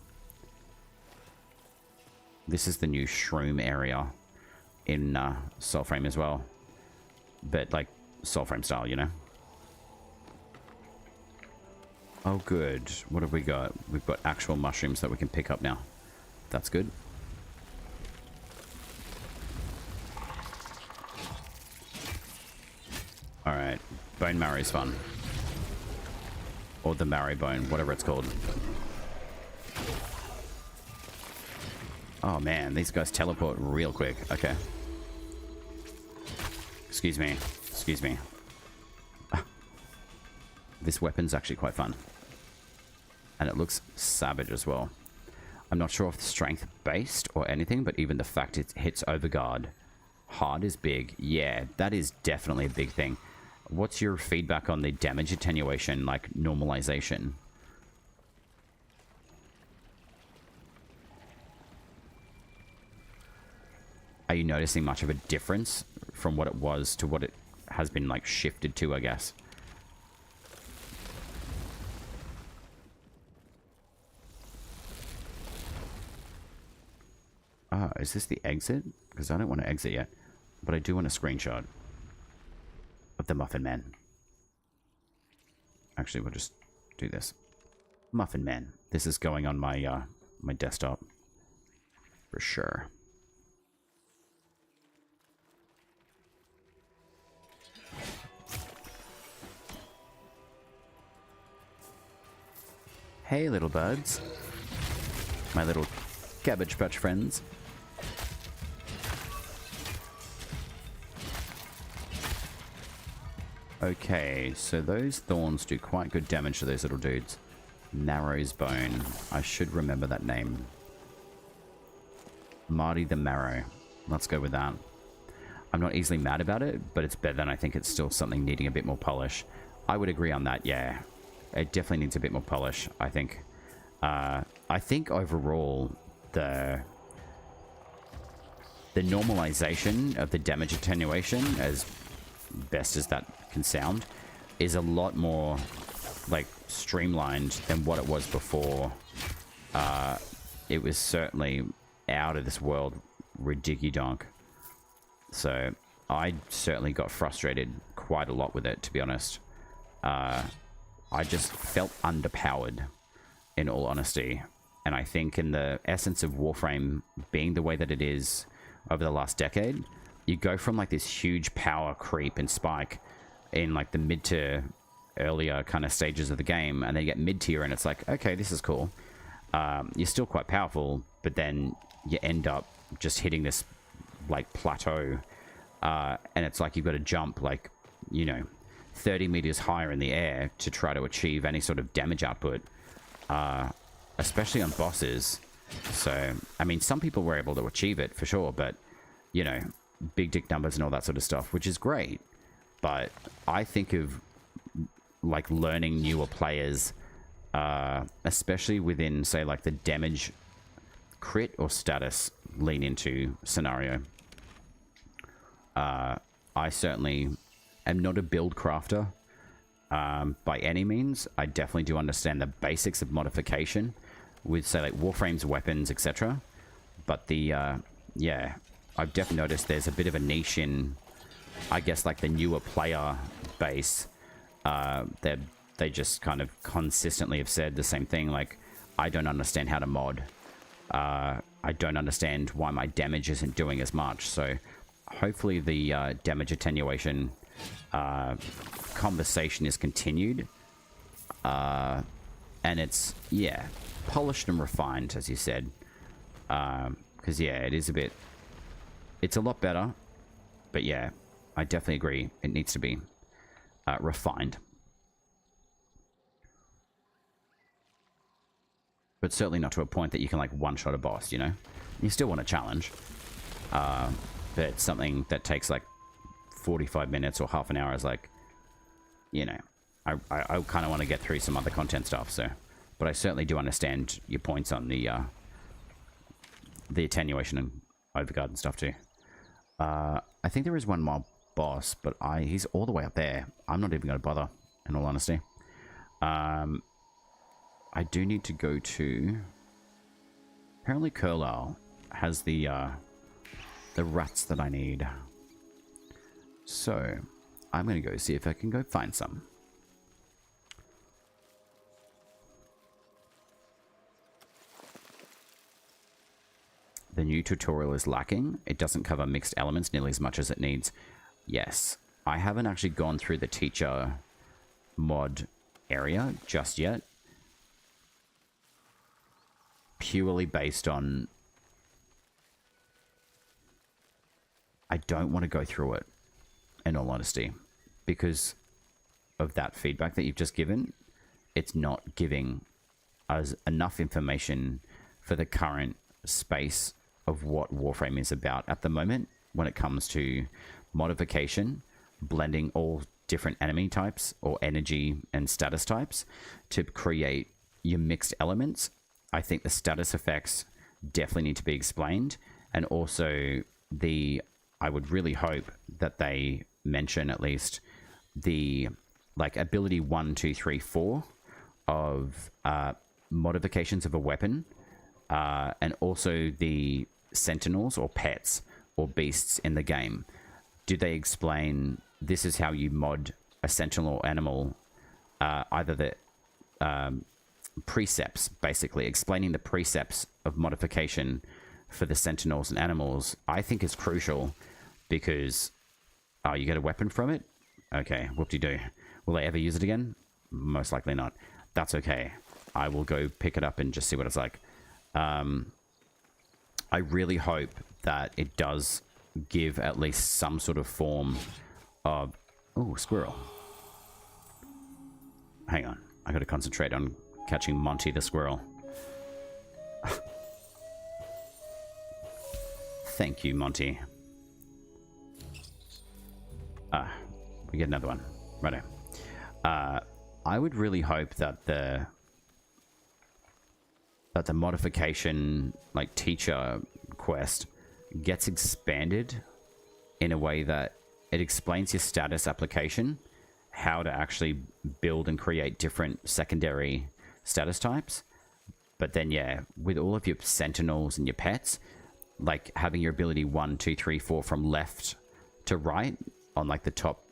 S1: This is the new shroom area in Soulframe as well. But like Soulframe style, you know? Oh good. What have we got? We've got actual mushrooms that we can pick up now. That's good. Alright, bone marrow is fun. Or the marrow bone, whatever it's called. Oh man, these guys teleport real quick. Okay. Excuse me. Excuse me. This weapon's actually quite fun. And it looks savage as well. I'm not sure if it's strength based or anything, but even the fact it hits overguard hard is big. Yeah, that is definitely a big thing. What's your feedback on the damage attenuation, like normalization? Are you noticing much of a difference from what it was to what it has been like shifted to, I guess? Ah, is this the exit? Because I don't want to exit yet, but I do want a screenshot of the Muffin Man. Actually, we'll just do this. Muffin Man. This is going on my my desktop for sure. Hey, little buds. My little Cabbage Patch friends. Okay, so those thorns do quite good damage to those little dudes. Marrow's Bone. I should remember that name. Marty the Marrow. Let's go with that. I'm not easily mad about it, but it's better than I think it's still something needing a bit more polish. I would agree on that, yeah. It definitely needs a bit more polish, I think. I think overall, the normalization of the damage attenuation, as best as that can sound, is a lot more like streamlined than what it was before. It was certainly out of this world ridiculous. So I certainly got frustrated quite a lot with it, to be honest. I just felt underpowered, in all honesty. And I think in the essence of Warframe being the way that it is over the last decade, you go from like this huge power creep and spike in like the mid to earlier kind of stages of the game, and then you get mid-tier and it's like, okay, this is cool. You're still quite powerful, but then you end up just hitting this like plateau, and it's like you've got to jump like, you know, 30 meters higher in the air to try to achieve any sort of damage output, especially on bosses. So, I mean, some people were able to achieve it for sure, but, you know, big dick numbers and all that sort of stuff, which is great. But I think of like learning newer players, especially within, say, like the damage crit or status lean into scenario. I certainly am not a build crafter by any means. I definitely do understand the basics of modification with, say, like Warframe's weapons, etc. But the, yeah, I've definitely noticed there's a bit of a niche in, I guess, like the newer player base. They just kind of consistently have said the same thing, like, I don't understand how to mod. I don't understand why my damage isn't doing as much. So hopefully the damage attenuation conversation is continued. And it's, yeah, polished and refined, as you said. Because, yeah, it is a bit... It's a lot better. But, yeah, I definitely agree. It needs to be refined. But certainly not to a point that you can, like, one-shot a boss, you know? You still want a challenge. But something that takes, like, 45 minutes or half an hour is, like, you know... I kind of want to get through some other content stuff, so... But I certainly do understand your points on the attenuation and overguard and stuff, too. I think there is one more boss, but he's all the way up there. I'm not even going to bother, in all honesty. I do need to go to... Apparently Curlau has the rats that I need. So, I'm going to go see if I can go find some. The new tutorial is lacking. It doesn't cover mixed elements nearly as much as it needs. Yes. I haven't actually gone through the teacher mod area just yet. Purely based on I don't want to go through it, in all honesty, because of that feedback that you've just given. It's not giving us enough information for the current space of what Warframe is about at the moment when it comes to modification, blending all different enemy types or energy and status types to create your mixed elements. I think the status effects definitely need to be explained, and also I would really hope that they mention at least the like ability 1, 2, 3, 4 of modifications of a weapon, and also the sentinels or pets or beasts in the game. Do they explain this is how you mod a sentinel or animal, either the precepts, basically explaining the precepts of modification for the sentinels and animals, I think is crucial, because you get a weapon from it. Okay, whoop-de-doo. Will I ever use it again? Most likely not. That's okay. I will go pick it up and just see what it's like. I really hope that it does give at least some sort of form of... Oh, squirrel. Hang on. I gotta concentrate on catching Monty the squirrel. Thank you, Monty. We get another one. Righto. I would really hope that the modification, like, teacher quest gets expanded in a way that it explains your status application, how to actually build and create different secondary status types. But then, yeah, with all of your sentinels and your pets, like having your ability 1, 2, 3, 4 from left to right on like the top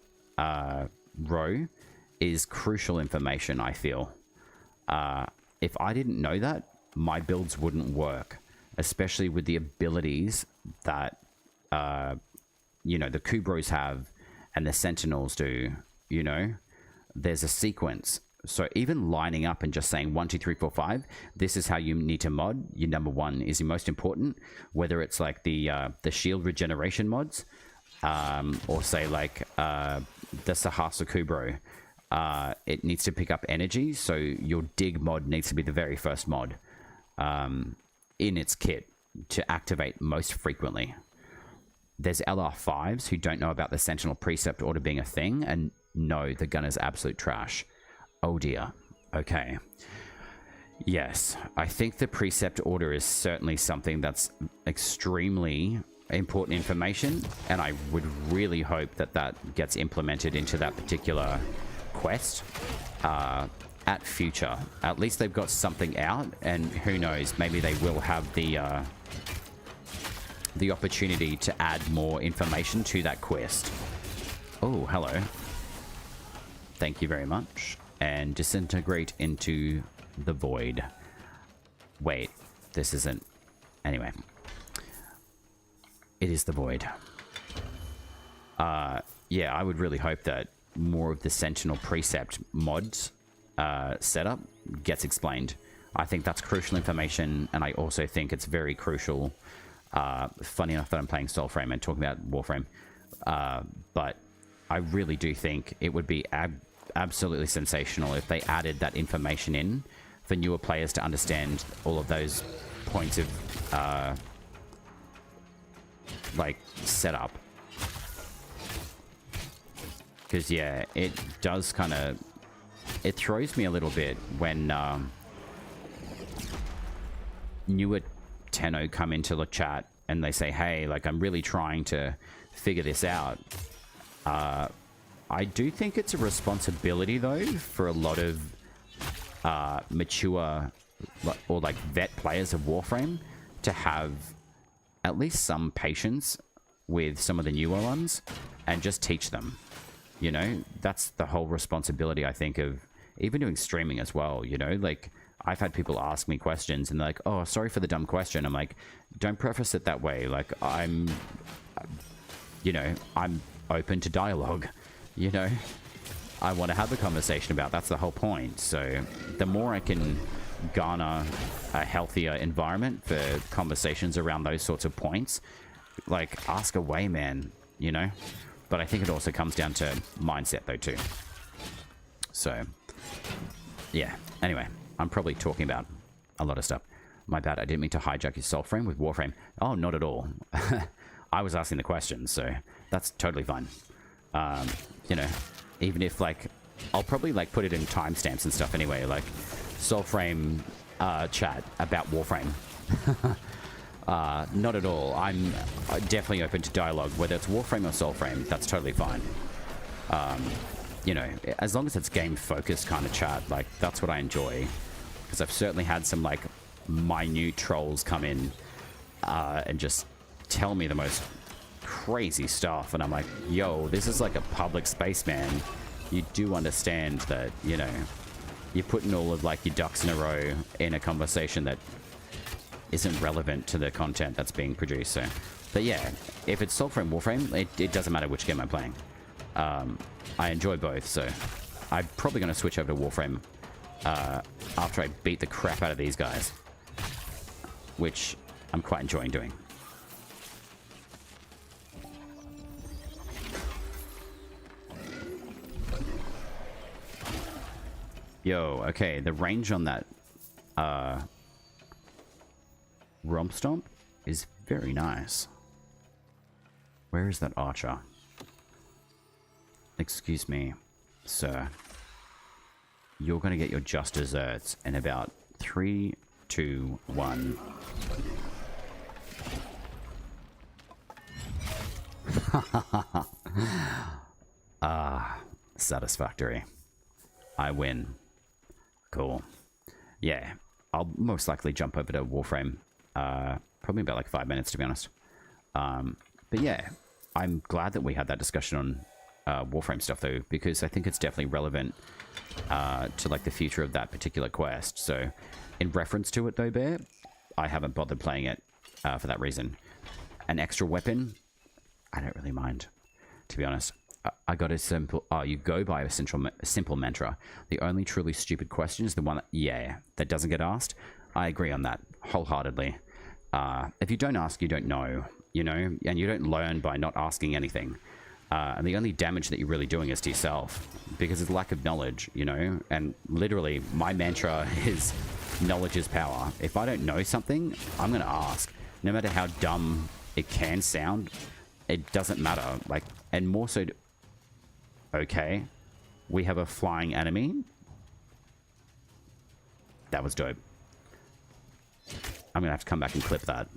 S1: row is crucial information, I feel. If I didn't know that, my builds wouldn't work, especially with the abilities that, you know, the Kubros have and the Sentinels do, you know. There's a sequence. So even lining up and just saying 1, 2, 3, 4, 5, this is how you need to mod. Your number 1 is your most important, whether it's like the shield regeneration mods, or say like the Sahasa Kubro. It needs to pick up energy, so your dig mod needs to be the very first mod in its kit to activate most frequently. There's LR5s who don't know about the Sentinel Precept Order being a thing, and no, the gun is absolute trash. Oh dear. Okay. Yes, I think the Precept Order is certainly something that's extremely important information, and I would really hope that that gets implemented into that particular quest at future. At least they've got something out, and who knows, maybe they will have the opportunity to add more information to that quest. Oh, hello. Thank you very much. And disintegrate into the void. Wait, this isn't... Anyway. It is the void. Yeah, I would really hope that more of the Sentinel Precept mods setup gets explained. I think that's crucial information, and I also think it's very crucial. Funny enough that I'm playing Soulframe and talking about Warframe, but I really do think it would be absolutely sensational if they added that information in for newer players to understand all of those points of like setup. Because yeah, it does kind of, it throws me a little bit when newer Tenno come into the chat and they say, hey, like, I'm really trying to figure this out. I do think it's a responsibility, though, for a lot of mature or like vet players of Warframe to have at least some patience with some of the newer ones and just teach them. You know, that's the whole responsibility, I think, of even doing streaming as well. You know, like, I've had people ask me questions and they're like, oh, sorry for the dumb question. I'm like, don't preface it that way. Like, I'm open to dialogue. You know, I want to have a conversation about. That's the whole point. So the more I can garner a healthier environment for conversations around those sorts of points, like, ask away, man, you know? But I think it also comes down to mindset, though, too. So, yeah. Anyway, I'm probably talking about a lot of stuff. My bad, I didn't mean to hijack your Soulframe with Warframe. Oh, not at all. I was asking the question, so that's totally fine. You know, even if, like, I'll probably, like, put it in timestamps and stuff anyway, like, Soulframe chat about Warframe. Not at all. I'm definitely open to dialogue, whether it's Warframe or Soulframe, that's totally fine. You know, as long as it's game-focused kind of chat, like, that's what I enjoy. Because I've certainly had some, like, minute trolls come in and just tell me the most crazy stuff, and I'm like, yo, this is like a public space, man. You do understand that, you know, you're putting all of, like, your ducks in a row in a conversation that isn't relevant to the content that's being produced. So, but yeah, if it's Soulframe, Warframe, it doesn't matter which game I'm playing. I enjoy both, so I'm probably going to switch over to Warframe after I beat the crap out of these guys, which I'm quite enjoying doing. Yo, okay, the range on that Romp Stomp is very nice. Where is that archer? Excuse me, sir. You're gonna get your just desserts in about 3, 2, 1. Satisfactory. I win. Cool. Yeah, I'll most likely jump over to Warframe. Probably about like 5 minutes, to be honest. But yeah, I'm glad that we had that discussion on Warframe stuff, though, because I think it's definitely relevant to like the future of that particular quest. So, in reference to it, though, Bear, I haven't bothered playing it for that reason. An extra weapon, I don't really mind, to be honest. I got a simple... Oh, you go by a simple mantra. The only truly stupid question is the one that, yeah, that doesn't get asked. I agree on that wholeheartedly. If you don't ask, you don't know, you know? And you don't learn by not asking anything. And the only damage that you're really doing is to yourself. Because it's lack of knowledge, you know? And literally, my mantra is knowledge is power. If I don't know something, I'm going to ask. No matter how dumb it can sound, it doesn't matter. Like, and more so... Okay, we have a flying enemy. That was dope. I'm gonna have to come back and clip that.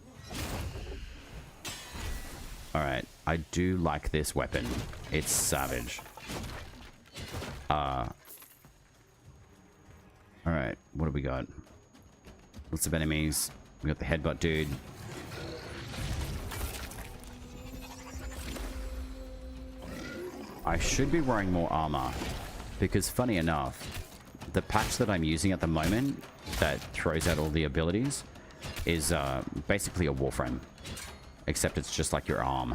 S1: Alright, I do like this weapon. It's savage. Alright, what do we got? Lots of enemies. We got the headbutt dude. I should be wearing more armor, because funny enough, the patch that I'm using at the moment that throws out all the abilities is basically a Warframe, except it's just like your arm.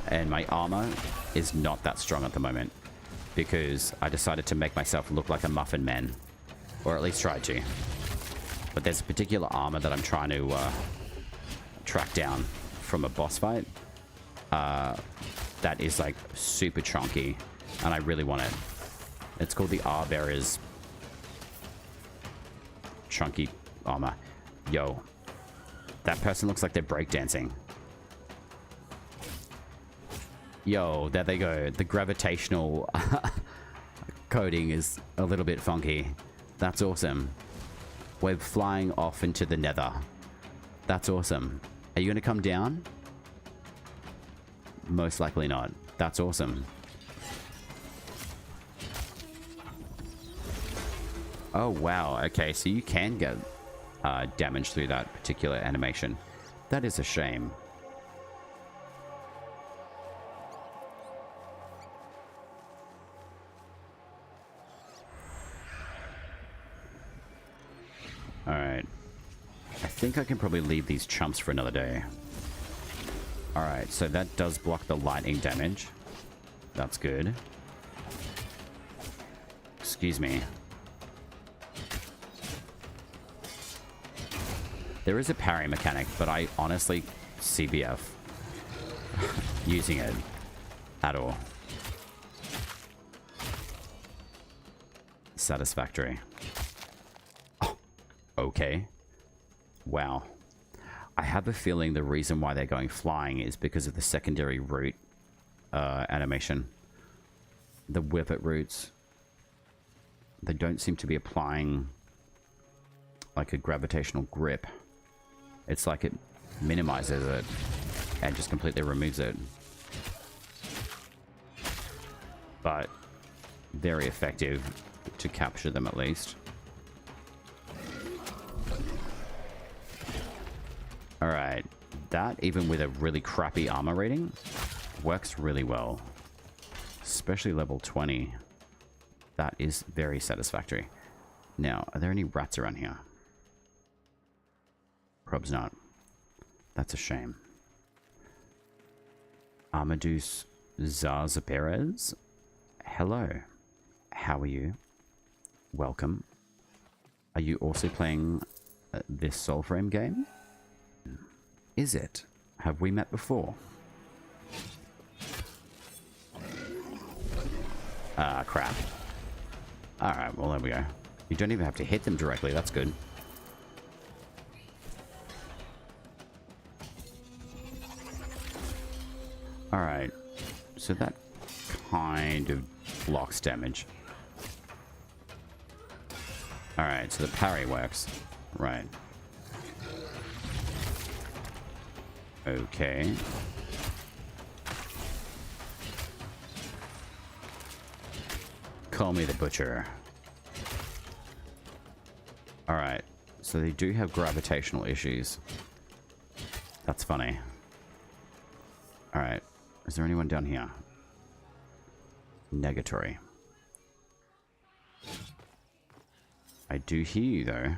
S1: And my armor is not that strong at the moment, because I decided to make myself look like a muffin man, or at least try to. But there's a particular armor that I'm trying to track down from a boss fight. That is like super chunky, and I really want it. It's called the Bearer's chunky armor. Yo, that person looks like they're breakdancing. Yo, there they go. The gravitational coding is a little bit funky. That's awesome. We're flying off into the nether. That's awesome. Are you gonna come down? Most likely not. That's awesome. Oh, wow. Okay, so you can get damage through that particular animation. That is a shame. Alright. I think I can probably leave these chumps for another day. Alright, so that does block the lightning damage. That's good. Excuse me. There is a parry mechanic, but I honestly CBF using it at all. Satisfactory. Oh, okay. Wow. I have a feeling the reason why they're going flying is because of the secondary root animation. The whippet roots. They don't seem to be applying like a gravitational grip. It's like it minimizes it and just completely removes it. But very effective to capture them at least. Alright, that even with a really crappy armor rating works really well. Especially level 20. That is very satisfactory. Now, are there any rats around here? Prob's not. That's a shame. Amadeus Zarzaperez. Hello. How are you? Welcome. Are you also playing this Soulframe game? Is it? Have we met before? Ah, crap. Alright, well there we go. You don't even have to hit them directly, that's good. Alright, so that kind of blocks damage. Alright, so the parry works. Right. Okay. Call me the butcher. Alright, so they do have gravitational issues. That's funny. Alright, is there anyone down here? Negatory. I do hear you though.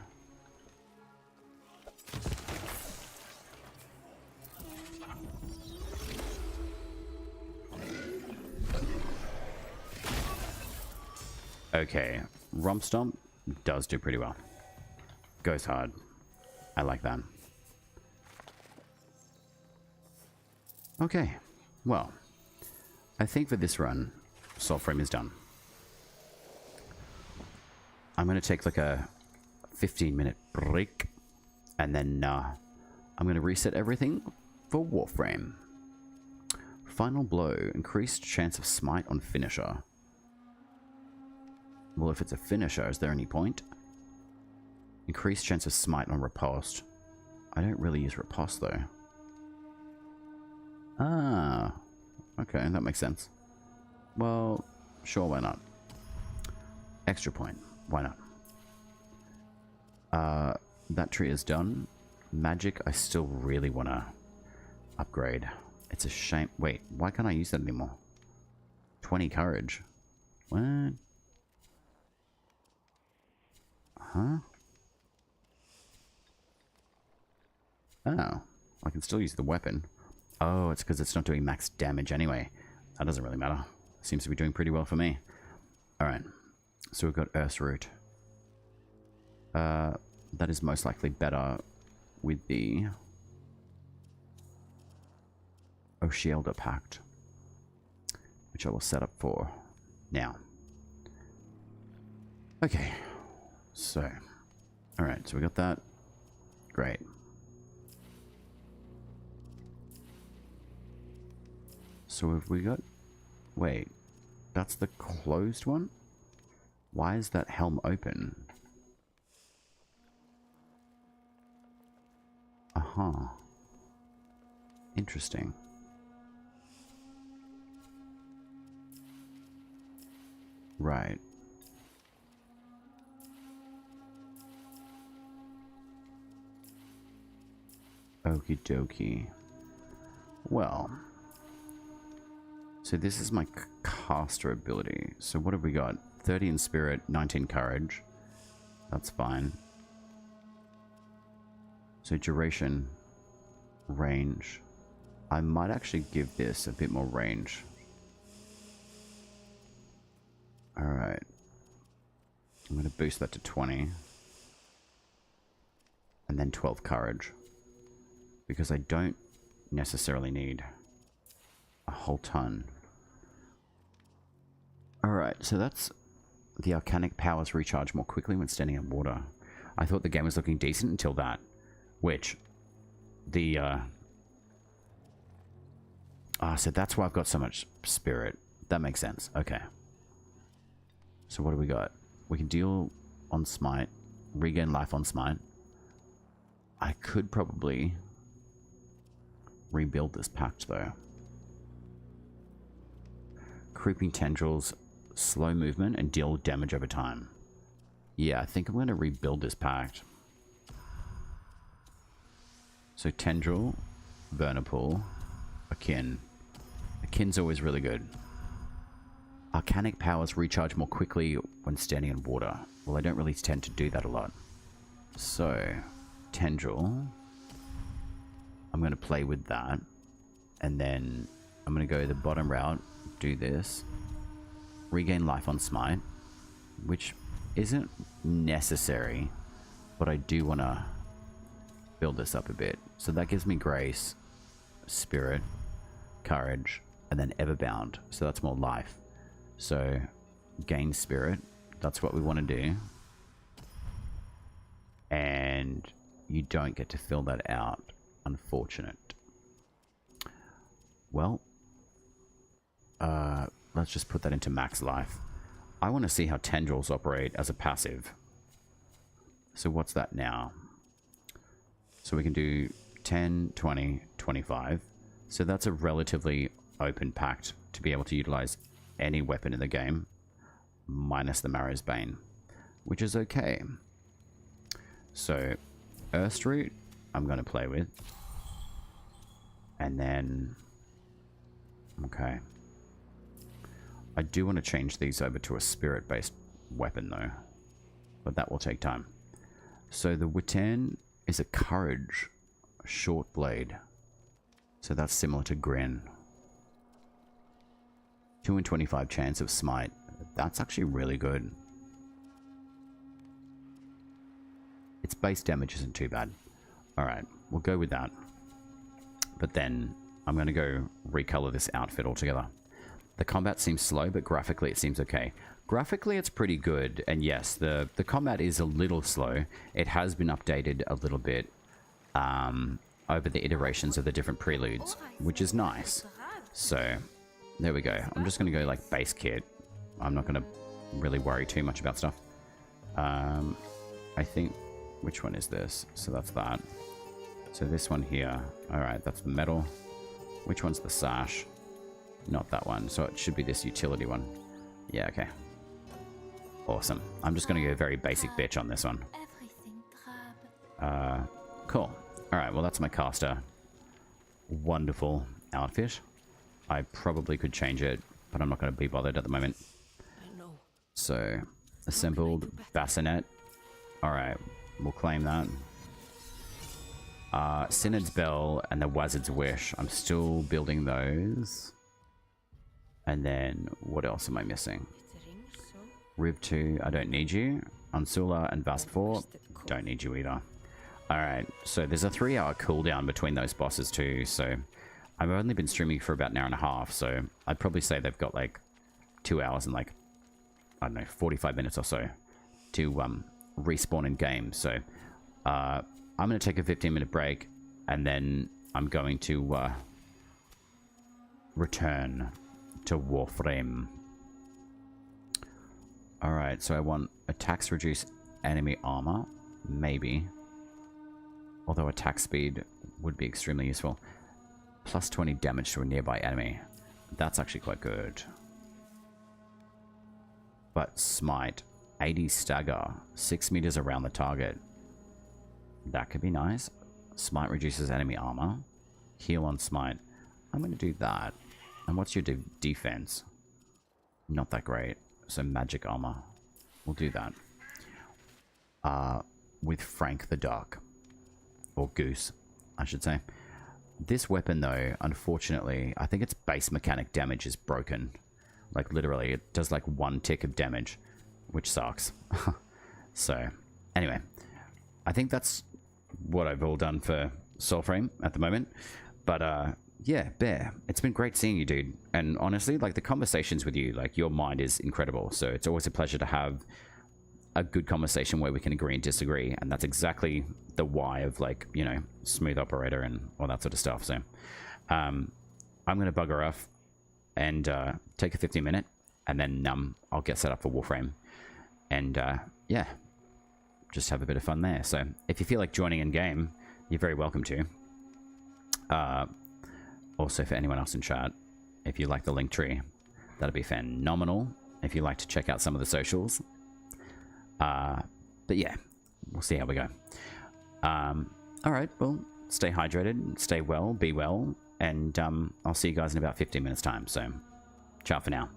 S1: Okay, Romp Stomp does do pretty well. Goes hard. I like that. Okay, well, I think for this run, Soulframe is done. I'm going to take like a 15-minute break, and then I'm going to reset everything for Warframe. Final blow, increased chance of smite on finisher. Well, if it's a finisher, is there any point? Increased chance of smite on riposte. I don't really use riposte though. Ah, okay, that makes sense. Well, sure, why not? Extra point, why not? That tree is done. Magic, I still really want to upgrade. It's a shame. Wait, why can't I use that anymore? 20 courage. What? Huh? Oh, I can still use the weapon. Oh, it's because it's not doing max damage anyway. That doesn't really matter. Seems to be doing pretty well for me. Alright, so we've got Earth's Root. That is most likely better with the Oshielda Pact, which I will set up for now. Okay, so, alright, so we got that. Great. So have we got... Wait, that's the closed one? Why is that helm open? Aha. Interesting. Right. Okie dokie. Well... So this is my caster ability. So what have we got? 30 in spirit, 19 courage. That's fine. So duration, range. I might actually give this a bit more range. Alright. I'm going to boost that to 20. And then 12 courage. Because I don't necessarily need a whole ton. Alright, so that's the arcanic powers recharge more quickly when standing in water. I thought the game was looking decent until that. Which, the, so that's why I've got so much spirit. That makes sense. Okay. So what do we got? We can deal on smite, regain life on smite. I could probably rebuild this pact though. Creeping tendrils, slow movement, and deal damage over time. Yeah, I think I'm going to rebuild this pact. So tendril, vernipool, akin. Akin's always really good. Arcanic powers recharge more quickly when standing in water. Well, I don't really tend to do that a lot. So, tendril. I'm going to play with that. And then I'm going to go the bottom route, do this. Regain life on smite, which isn't necessary, but I do want to build this up a bit. So that gives me grace, spirit, courage, and then everbound. So that's more life. So gain spirit, that's what we want to do. And you don't get to fill that out. Unfortunate. Well, let's just put that into max life. I want to see how tendrils operate as a passive. So what's that now? So we can do 10, 20, 25. So that's a relatively open pact to be able to utilize any weapon in the game, minus the Marrow's Bane, which is okay. So Earthroot, I'm going to play with. And then, okay. I do want to change these over to a spirit-based weapon though, but that will take time. So the Witten is a courage short blade. So that's similar to Grin. 2 in 25 chance of smite. That's actually really good. Its base damage isn't too bad. Alright, we'll go with that. But then I'm going to go recolor this outfit altogether. The combat seems slow, but graphically it seems okay. Graphically it's pretty good, and yes, the combat is a little slow. It has been updated a little bit over the iterations of the different preludes, which is nice. So there we go. I'm just going to go like base kit. I'm not going to really worry too much about stuff. I think, which one is this? So that's that. So this one here. Alright, that's the metal. Which one's the sash? Not that one. So it should be this utility one. Yeah, okay. Awesome. I'm just going to go very basic bitch on this one. Cool. Alright, well that's my caster. Wonderful outfit. I probably could change it, but I'm not going to be bothered at the moment. So, assembled bassinet. Alright, we'll claim that. Synod's Bell and the Wizard's Wish. I'm still building those. And then, what else am I missing? Riv 2, I don't need you. Unsula and Vasp 4, don't need you either. Alright, so there's a 3-hour cooldown between those bosses too, so I've only been streaming for about an hour and a half, so I'd probably say they've got like 2 hours and like, I don't know, 45 minutes or so to respawn in game. So I'm going to take a 15-minute break, and then I'm going to return to Warframe. Alright, so I want attacks reduce enemy armor, maybe. Although attack speed would be extremely useful. Plus 20 damage to a nearby enemy. That's actually quite good. But smite, 80 stagger, 6 meters around the target. That could be nice. Smite reduces enemy armor. Heal on smite. I'm going to do that. And what's your defense? Not that great. So magic armor. We'll do that. With Frank the Dark. Or Goose, I should say. This weapon, though, unfortunately, I think its base mechanic damage is broken. Like, literally, it does like 1 tick of damage, which sucks. So, anyway, I think that's what I've all done for Soulframe at the moment. But yeah, Bear, it's been great seeing you, dude. And honestly, like the conversations with you, like your mind is incredible. So it's always a pleasure to have a good conversation where we can agree and disagree. And that's exactly the why of like, you know, SmoothOpurrator and all that sort of stuff. So I'm going to bugger off and take a 15-minute, and then I'll get set up for Warframe. And yeah, just have a bit of fun there. So if you feel like joining in game, you're very welcome to. Also, for anyone else in chat, if you like the link tree, that'd be phenomenal. If you like to check out some of the socials. But yeah, we'll see how we go. All right, well, stay hydrated, stay well, be well, and I'll see you guys in about 15 minutes time. So, ciao for now.